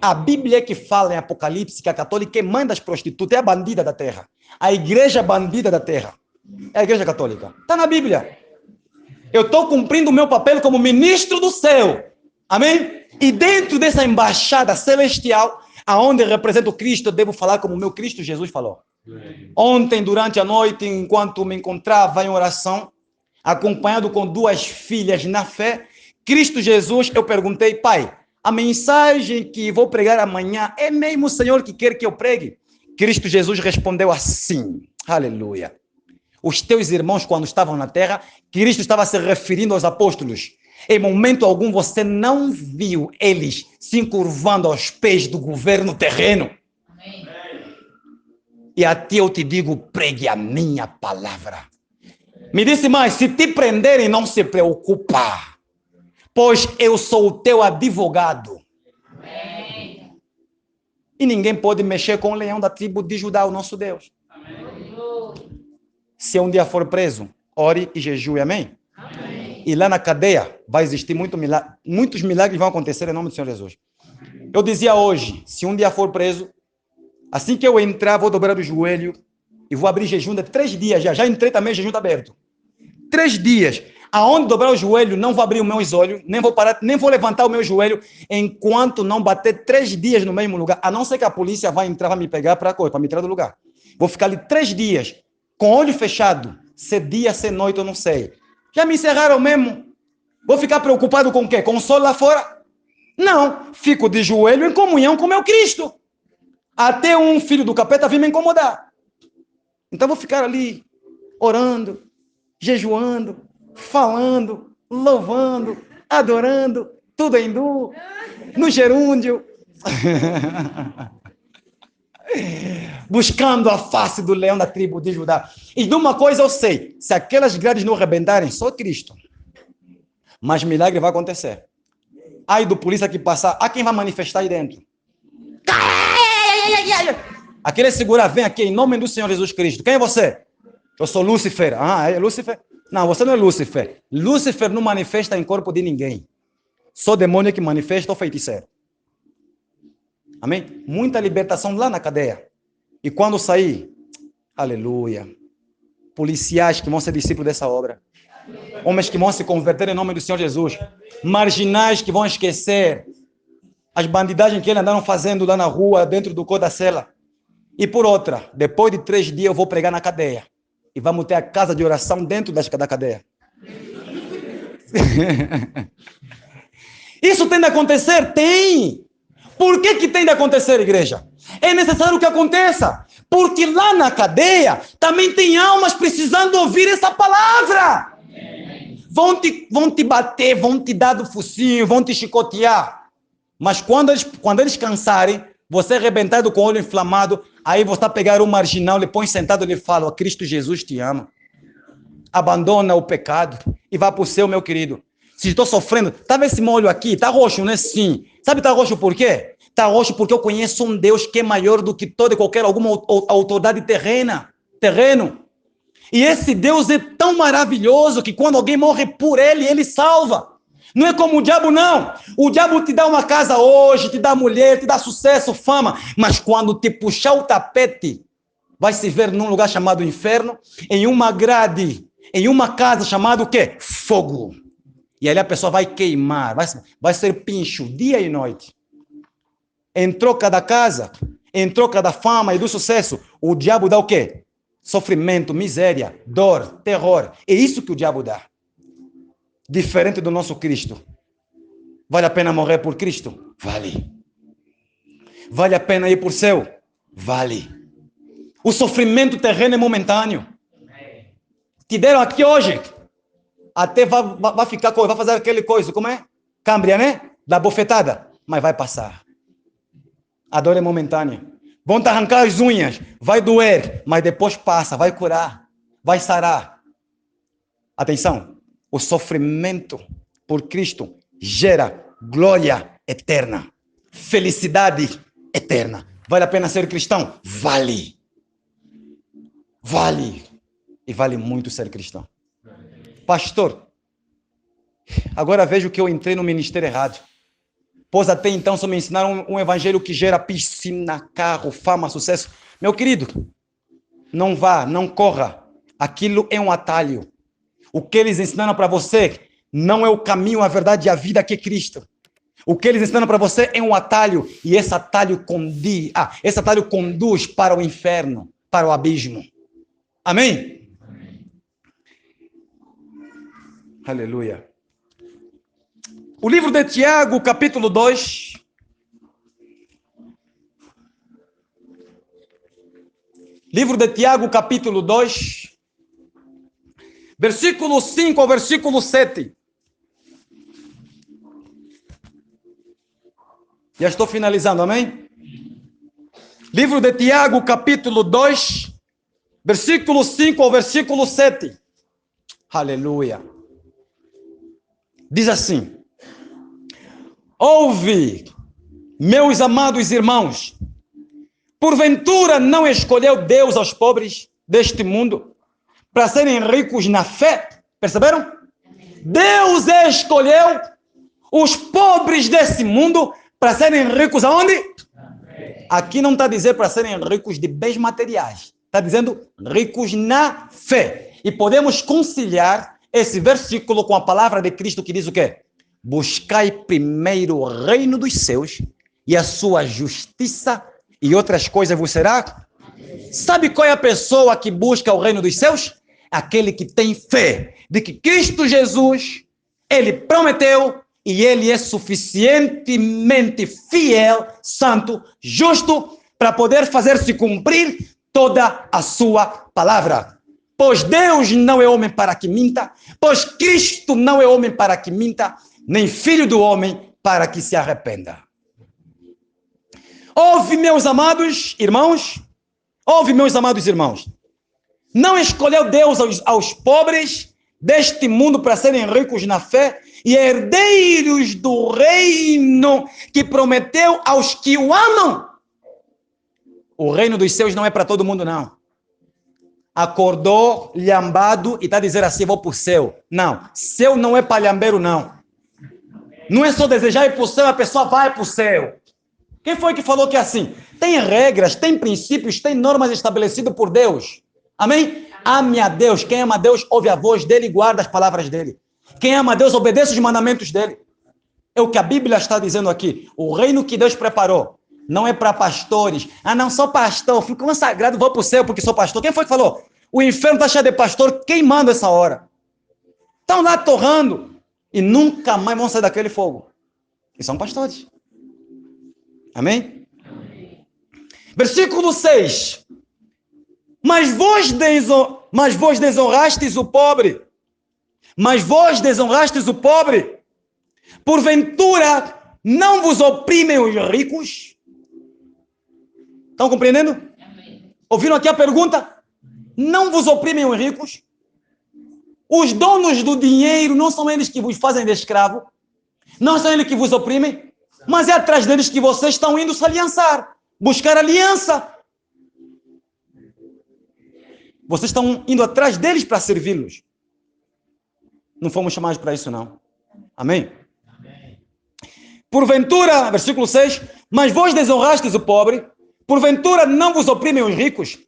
S1: A Bíblia é que fala em Apocalipse que a católica é mãe das prostitutas, é a bandida da terra. A igreja bandida da terra é a igreja católica. Está na Bíblia. Eu estou cumprindo o meu papel como ministro do céu. Amém? E dentro dessa embaixada celestial, aonde represento Cristo, eu devo falar como o meu Cristo Jesus falou. Ontem, durante a noite, enquanto me encontrava em oração, acompanhado com 2 filhas na fé, Cristo Jesus, eu perguntei, Pai, a mensagem que vou pregar amanhã é mesmo o Senhor que quer que eu pregue? Cristo Jesus respondeu assim, aleluia. Os teus irmãos, quando estavam na terra, Cristo estava se referindo aos apóstolos. Em momento algum você não viu eles se encurvando aos pés do governo terreno. Amém. E a ti eu te digo, pregue a minha palavra. Me disse mais, se te prenderem, não se preocupa, pois eu sou o teu advogado. Amém. E ninguém pode mexer com o leão da tribo de Judá, o nosso Deus. Amém. Se um dia for preso, ore e jejue, amém? Amém. E lá na cadeia vai existir muitos milagres vão acontecer em nome do Senhor Jesus. Eu dizia hoje, se um dia for preso, assim que eu entrar, vou dobrar o joelho e vou abrir jejum de 3 dias. Já entrei também, jejum está aberto. 3 dias. Aonde dobrar o joelho, não vou abrir os meus olhos, nem vou parar, nem vou levantar o meu joelho, enquanto não bater 3 dias no mesmo lugar. A não ser que a polícia vai entrar, vai me pegar para me tirar do lugar. Vou ficar ali 3 dias, com olho fechado, se dia, se noite, eu não sei. Já me encerraram mesmo. Vou ficar preocupado com o quê? Com o sol lá fora? Não, fico de joelho em comunhão com o meu Cristo. Até um filho do capeta vir me incomodar. Então vou ficar ali, orando, jejuando, falando, louvando, adorando, tudo hindu, no gerúndio, buscando a face do leão da tribo de Judá. E de uma coisa eu sei, se aquelas grades não arrebentarem, só Cristo. Mas milagre vai acontecer. Ai do polícia que passar, há quem vai manifestar aí dentro. Aquele segura, vem aqui em nome do Senhor Jesus Cristo. Quem é você? Eu sou Lúcifer. Ah, é Lúcifer? Não, você não é Lúcifer. Lúcifer não manifesta em corpo de ninguém. Só demônio que manifesta ou feiticeiro. Amém? Muita libertação lá na cadeia. E quando sair, aleluia. Policiais que vão ser discípulos dessa obra. Homens que vão se converter em nome do Senhor Jesus. Marginais que vão esquecer as bandidagens que eles andaram fazendo lá na rua, dentro do cor da cela. E por outra, depois de 3 dias eu vou pregar na cadeia. E vamos ter a casa de oração dentro da cadeia. Isso tem de acontecer? Tem. Por que tem de acontecer, igreja? É necessário que aconteça. Porque lá na cadeia também tem almas precisando ouvir essa palavra. Vão te bater, vão te dar do focinho, vão te chicotear. Mas quando eles cansarem, você arrebentado com o olho inflamado, aí você pegar um marginal, lhe põe sentado e lhe fala, Cristo Jesus te ama. Abandona o pecado e vá para o céu, meu querido. Se estou sofrendo, tá vendo esse molho aqui? Tá roxo, né? Sim. Sabe tá roxo por quê? Tá roxo porque eu conheço um Deus que é maior do que toda e qualquer alguma autoridade terreno. E esse Deus é tão maravilhoso que quando alguém morre por ele salva. Não é como o diabo, não. O diabo te dá uma casa hoje, te dá mulher, te dá sucesso, fama. Mas quando te puxar o tapete, vai se ver num lugar chamado inferno, em uma grade, em uma casa chamada o quê? Fogo. E ali a pessoa vai queimar, vai ser pincho dia e noite. Em troca da casa, em troca da fama e do sucesso, o diabo dá o quê? Sofrimento, miséria, dor, terror. É isso que o diabo dá. Diferente do nosso Cristo. Vale a pena morrer por Cristo? Vale. Vale a pena ir por céu? Vale. O sofrimento terreno é momentâneo. Te deram aqui hoje. Até vai ficar, vai fazer aquele coisa, como é? Câmbria, né? Da bofetada. Mas vai passar. A dor é momentânea. Vão te arrancar as unhas. Vai doer. Mas depois passa. Vai curar. Vai sarar. Atenção. O sofrimento por Cristo gera glória eterna. Felicidade eterna. Vale a pena ser cristão? Vale. Vale. E vale muito ser cristão. Pastor, agora vejo que eu entrei no ministério errado. Pois até então só me ensinaram um evangelho que gera piscina, carro, fama, sucesso. Meu querido, não vá, não corra. Aquilo é um atalho. O que eles ensinaram para você não é o caminho, a verdade e a vida que é Cristo. O que eles ensinam para você é um atalho. E esse atalho conduz para o inferno, para o abismo. Amém? Aleluia. O livro de Tiago, capítulo 2. Livro de Tiago, capítulo 2. Versículo 5 ao versículo 7. Já estou finalizando, amém? Livro de Tiago, capítulo 2. Versículo 5 ao versículo 7. Aleluia. Diz assim: ouve, meus amados irmãos, porventura não escolheu Deus aos pobres deste mundo para serem ricos na fé? Perceberam? Deus escolheu os pobres desse mundo para serem ricos aonde? Aqui não está dizendo para serem ricos de bens materiais. Está dizendo ricos na fé. E podemos conciliar esse versículo com a palavra de Cristo que diz o quê? Buscai primeiro o reino dos céus e a sua justiça e outras coisas vos será. Sabe qual é a pessoa que busca o reino dos céus? Aquele que tem fé de que Cristo Jesus, ele prometeu e ele é suficientemente fiel, santo, justo para poder fazer-se cumprir toda a sua palavra. Pois Deus não é homem para que minta, pois Cristo não é homem para que minta, nem filho do homem para que se arrependa. Ouve, meus amados irmãos, não escolheu Deus aos pobres deste mundo para serem ricos na fé e herdeiros do reino que prometeu aos que o amam. O reino dos céus não é para todo mundo, não. Acordou, lhambado, e está a dizer assim, vou para o céu. Não, céu não é para lhambeiro, não. Não é só desejar ir para o céu, a pessoa vai para o céu. Quem foi que falou que é assim? Tem regras, tem princípios, tem normas estabelecidas por Deus. Amém? Ame a Deus. Quem ama a Deus, ouve a voz dele e guarda as palavras dele. Quem ama a Deus, obedece os mandamentos dele. É o que a Bíblia está dizendo aqui. O reino que Deus preparou não é para pastores. Ah, não, sou pastor, fico consagrado, vou para o céu porque sou pastor. Quem foi que falou? O inferno está cheio de pastor queimando essa hora. Estão lá torrando e nunca mais vão sair daquele fogo. E são pastores. Amém? Versículo 6. Mas vós desonrastes o pobre. Mas vós desonrastes o pobre. Porventura, não vos oprimem os ricos? Estão compreendendo? Amém. Ouviram aqui a pergunta? Não vos oprimem os ricos? Os donos do dinheiro não são eles que vos fazem de escravo? Não são eles que vos oprimem? Mas é atrás deles que vocês estão indo se aliançar. Buscar aliança. Vocês estão indo atrás deles para servi-los. Não fomos chamados para isso, não. Amém? Amém? Porventura, versículo 6, mas vós desonrastes o pobre, porventura não vos oprimem os ricos,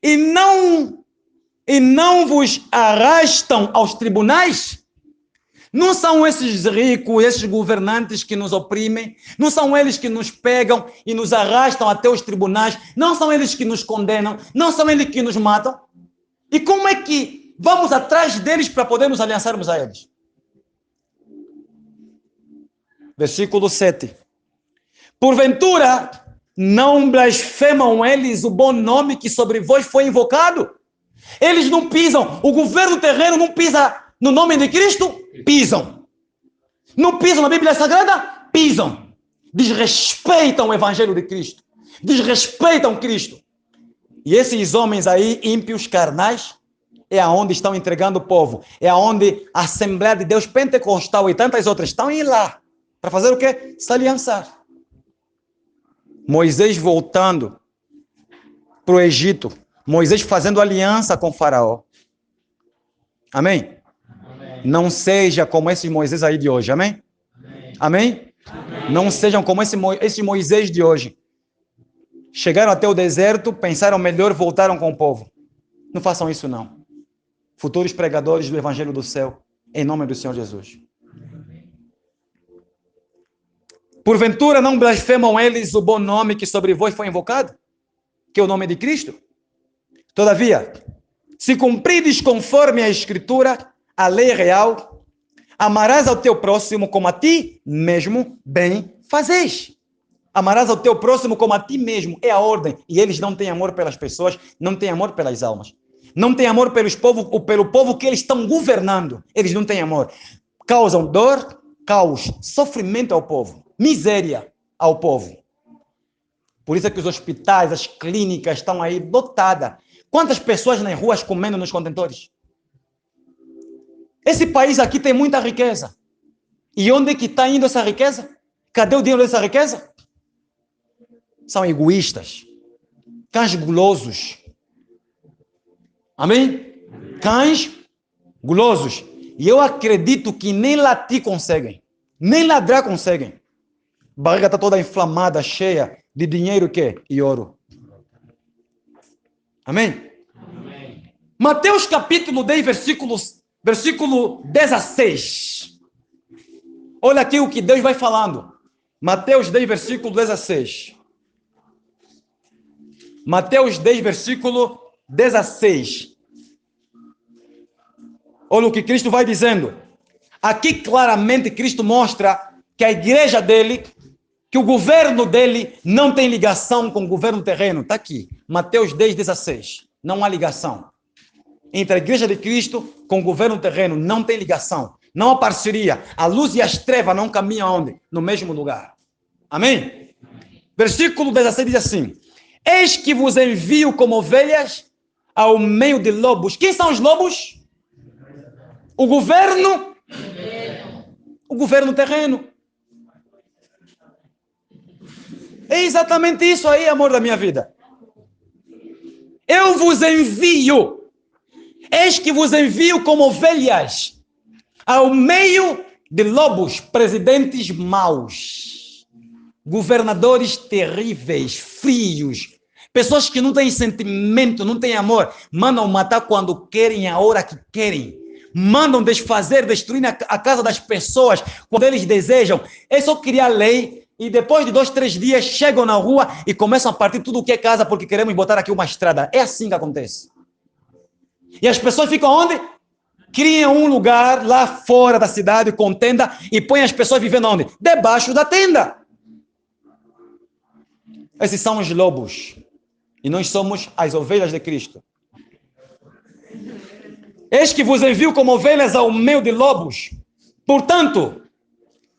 S1: e não vos arrastam aos tribunais? Não são esses ricos, esses governantes que nos oprimem, não são eles que nos pegam e nos arrastam até os tribunais, não são eles que nos condenam, não são eles que nos matam. E como é que vamos atrás deles para poder nos aliançarmos a eles? Versículo 7. Porventura, não blasfemam eles o bom nome que sobre vós foi invocado? Eles não pisam, o governo terreno não pisa no nome de Cristo? Pisam. Não pisam na Bíblia Sagrada? Pisam. Desrespeitam o Evangelho de Cristo. Desrespeitam Cristo. E esses homens aí, ímpios, carnais, é aonde estão entregando o povo. É aonde a Assembleia de Deus Pentecostal e tantas outras estão indo lá. Para fazer o quê? Se aliançar. Moisés voltando para o Egito. Moisés fazendo aliança com Faraó. Amém? Amém? Não seja como esse Moisés aí de hoje. Amém? Amém? Amém? Não sejam como esse Moisés de hoje. Chegaram até o deserto, pensaram melhor, voltaram com o povo. Não façam isso, não. Futuros pregadores do Evangelho do Céu, em nome do Senhor Jesus. Porventura não blasfemam eles o bom nome que sobre vós foi invocado? Que é o nome de Cristo? Todavia, se cumprides conforme a Escritura, a lei real, amarás ao teu próximo como a ti mesmo, bem fazeis. Amarás ao teu próximo como a ti mesmo, é a ordem. E eles não têm amor pelas pessoas, não têm amor pelas almas. Não têm amor pelo povo que eles estão governando. Eles não têm amor. Causam dor, caos, sofrimento ao povo, miséria ao povo. Por isso é que os hospitais, as clínicas estão aí lotadas. Quantas pessoas nas ruas comendo nos contentores? Esse país aqui tem muita riqueza. E onde é que está indo essa riqueza? Cadê o dinheiro dessa riqueza? São egoístas, cães gulosos. Amém? Cães gulosos. E eu acredito que nem latir conseguem, nem ladrar conseguem. A barriga está toda inflamada, cheia de dinheiro e ouro. Amém? Amém. Mateus capítulo 10, versículo 16. Olha aqui o que Deus vai falando. Mateus 10, versículo 16. Mateus 10, versículo 16. Olha o que Cristo vai dizendo. Aqui claramente Cristo mostra que a igreja dele, que o governo dele não tem ligação com o governo terreno. Está aqui. Mateus 10, 16. Não há ligação. entre a igreja de Cristo com o governo terreno. Não tem ligação, não há parceria. A luz e as trevas não caminham onde? No mesmo lugar. Amém? Versículo 17 diz assim: eis que vos envio como ovelhas ao meio de lobos. Quem são os lobos? O governo terreno. É exatamente isso aí, amor da minha vida. Eu vos envio. Eis que vos envio como ovelhas ao meio de lobos, presidentes maus, governadores terríveis, frios, pessoas que não têm sentimento, não têm amor, mandam matar quando querem, a hora que querem, mandam desfazer, destruir a casa das pessoas quando eles desejam. É só criar lei e depois de 2, 3 dias chegam na rua e começam a partir tudo o que é casa porque queremos botar aqui uma estrada. É assim que acontece. E as pessoas ficam onde? Criam um lugar lá fora da cidade com tenda e põem as pessoas vivendo onde? Debaixo da tenda. Esses são os lobos. E nós somos as ovelhas de Cristo. Eis que vos envio como ovelhas ao meio de lobos. Portanto,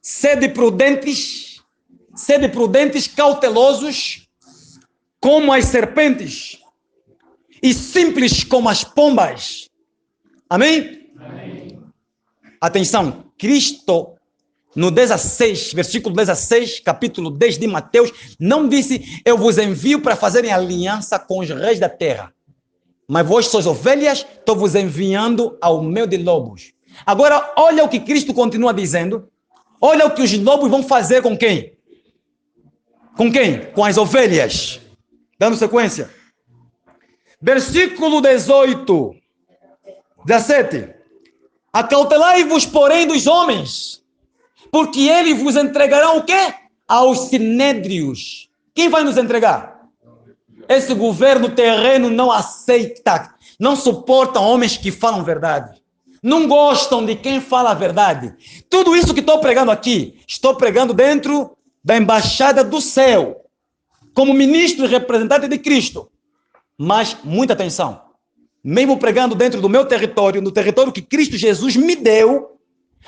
S1: sede prudentes, cautelosos, como as serpentes, e simples como as pombas. Amém? Amém. Atenção, Cristo, no 16, versículo 16, capítulo 10 de Mateus, não disse, eu vos envio para fazerem aliança com os reis da terra. Mas vós sois ovelhas, estou vos enviando ao meio de lobos. Agora, olha o que Cristo continua dizendo. Olha o que os lobos vão fazer com quem? Com quem? Com as ovelhas. Dando sequência. Versículo 18. 17. Acautelai-vos, porém, dos homens, porque eles vos entregarão o quê? Aos sinédrios. Quem vai nos entregar? Esse governo terreno não aceita, não suporta homens que falam verdade. Não gostam de quem fala a verdade. Tudo isso que estou pregando aqui, estou pregando dentro da embaixada do céu, como ministro e representante de Cristo. Mas, muita atenção, mesmo pregando dentro do meu território, no território que Cristo Jesus me deu,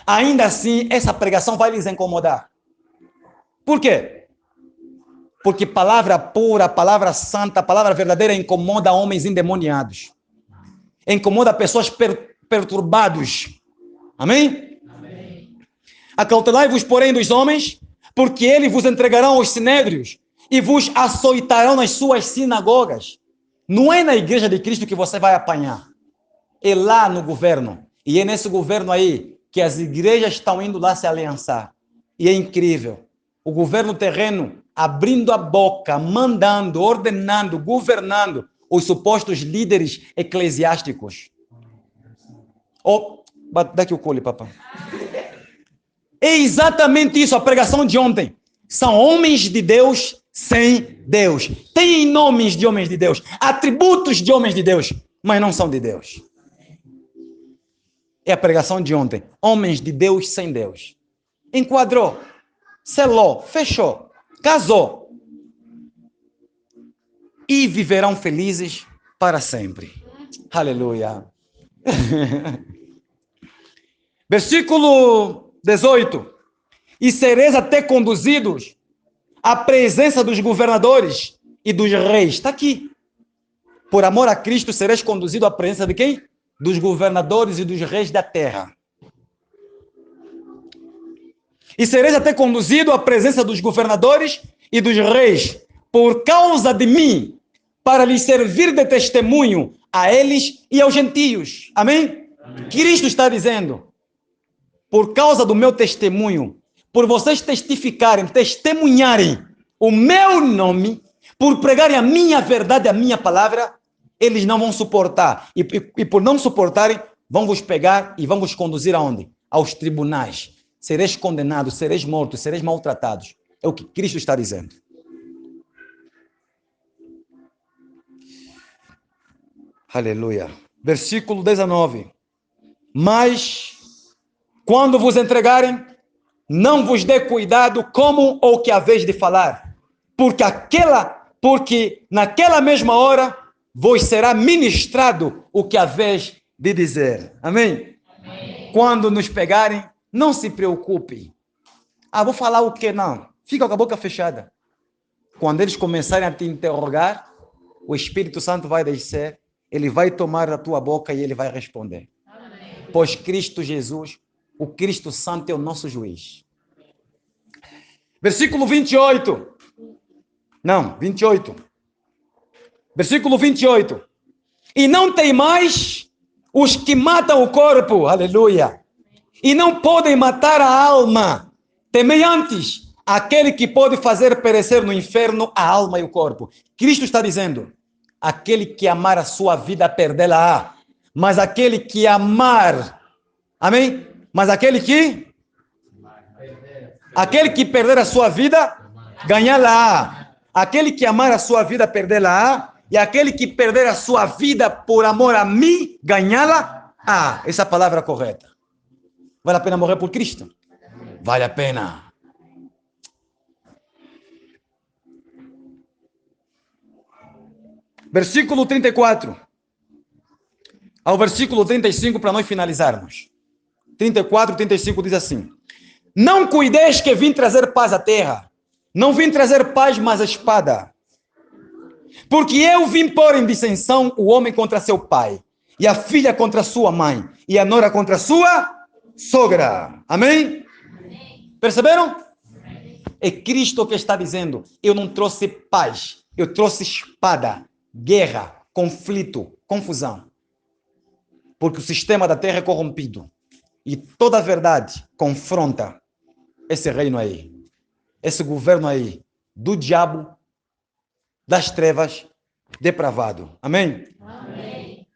S1: ainda assim, essa pregação vai lhes incomodar. Por quê? Porque palavra pura, palavra santa, palavra verdadeira incomoda homens endemoniados. Incomoda pessoas perturbados. Amém? Amém. Acautelai-vos, porém, dos homens, porque eles vos entregarão aos sinédrios e vos açoitarão nas suas sinagogas. Não é na igreja de Cristo que você vai apanhar. É lá no governo. E é nesse governo aí que as igrejas estão indo lá se aliançar. E é incrível. O governo terreno abrindo a boca, mandando, ordenando, governando os supostos líderes eclesiásticos. Oh, dá aqui o cole, papai. É exatamente isso, a pregação de ontem. São homens de Deus sem Deus. Têm nomes de homens de Deus, atributos de homens de Deus, mas não são de Deus. É a pregação de ontem. Homens de Deus sem Deus. Enquadrou, selou, fechou, casou. E viverão felizes para sempre. Aleluia. Versículo 18. E sereis até conduzidos à presença dos governadores e dos reis. Está aqui. Por amor a Cristo, sereis conduzido à presença de quem? Dos governadores e dos reis da terra. E sereis até conduzido à presença dos governadores e dos reis, por causa de mim, para lhes servir de testemunho a eles e aos gentios. Amém? Amém. Cristo está dizendo, por causa do meu testemunho, por vocês testificarem, testemunharem o meu nome, por pregarem a minha verdade, a minha palavra, eles não vão suportar. E por não suportarem, vão vos pegar e vão vos conduzir aonde? Aos tribunais. Sereis condenados, sereis mortos, sereis maltratados. É o que Cristo está dizendo. Aleluia. Versículo 19. Mas, quando vos entregarem, não vos dê cuidado como ou que haveis de falar, porque naquela mesma hora vos será ministrado o que haveis de dizer. Amém? Amém? Quando nos pegarem, não se preocupe. Vou falar o quê? Não. Fica com a boca fechada. Quando eles começarem a te interrogar, o Espírito Santo vai descer, ele vai tomar a tua boca e ele vai responder. Amém. Pois Cristo Jesus, o Cristo Santo é o nosso juiz. Versículo 28. Não, 28. Versículo 28. E não tem mais os que matam o corpo, aleluia, e não podem matar a alma. Temei antes aquele que pode fazer perecer no inferno a alma e o corpo. Cristo está dizendo, aquele que amar a sua vida, perdê-la-á. Mas aquele que amar, amém? Mas aquele que perder a sua vida, ganhá-la-á. Aquele que amar a sua vida, perdê-la-á. E aquele que perder a sua vida por amor a mim, ganhá-la-á. Essa é a palavra correta. Vale a pena morrer por Cristo? Vale a pena. Versículo 34. Ao versículo 35, para nós finalizarmos. 34 e 35 diz assim: não cuideis que vim trazer paz à terra. Não vim trazer paz, mas a espada. Porque eu vim pôr em dissensão o homem contra seu pai, e a filha contra sua mãe, e a nora contra sua sogra. Amém? Amém. Perceberam? Amém. É Cristo que está dizendo, eu não trouxe paz, eu trouxe espada, guerra, conflito, confusão. Porque o sistema da terra é corrompido. E toda a verdade confronta esse reino aí, esse governo aí, do diabo, das trevas, depravado. Amém? Amém.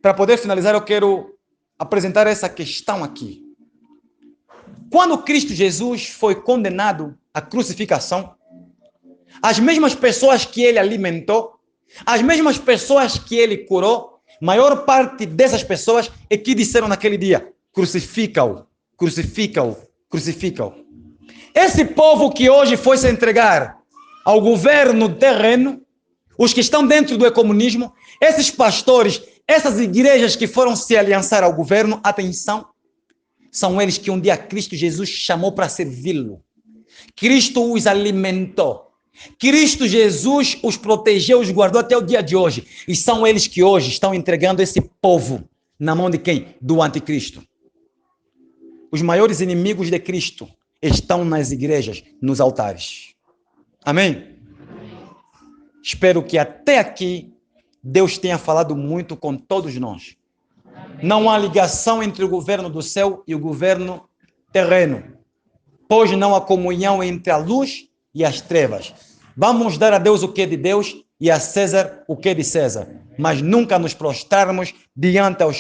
S1: Para poder finalizar, eu quero apresentar essa questão aqui. Quando Cristo Jesus foi condenado à crucificação, as mesmas pessoas que ele alimentou, as mesmas pessoas que ele curou, maior parte dessas pessoas é que disseram naquele dia, crucifica-o, crucifica-o, crucifica-o. Esse povo que hoje foi se entregar ao governo terreno, os que estão dentro do ecumenismo, esses pastores, essas igrejas que foram se aliançar ao governo, atenção, são eles que um dia Cristo Jesus chamou para servi-lo. Cristo os alimentou. Cristo Jesus os protegeu, os guardou até o dia de hoje. E são eles que hoje estão entregando esse povo na mão de quem? Do anticristo. Os maiores inimigos de Cristo estão nas igrejas, nos altares. Amém? Espero que até aqui Deus tenha falado muito com todos nós. Não há ligação entre o governo do céu e o governo terreno, pois não há comunhão entre a luz e as trevas. Vamos dar a Deus o que é de Deus e a César o que é de César, mas nunca nos prostrarmos diante aos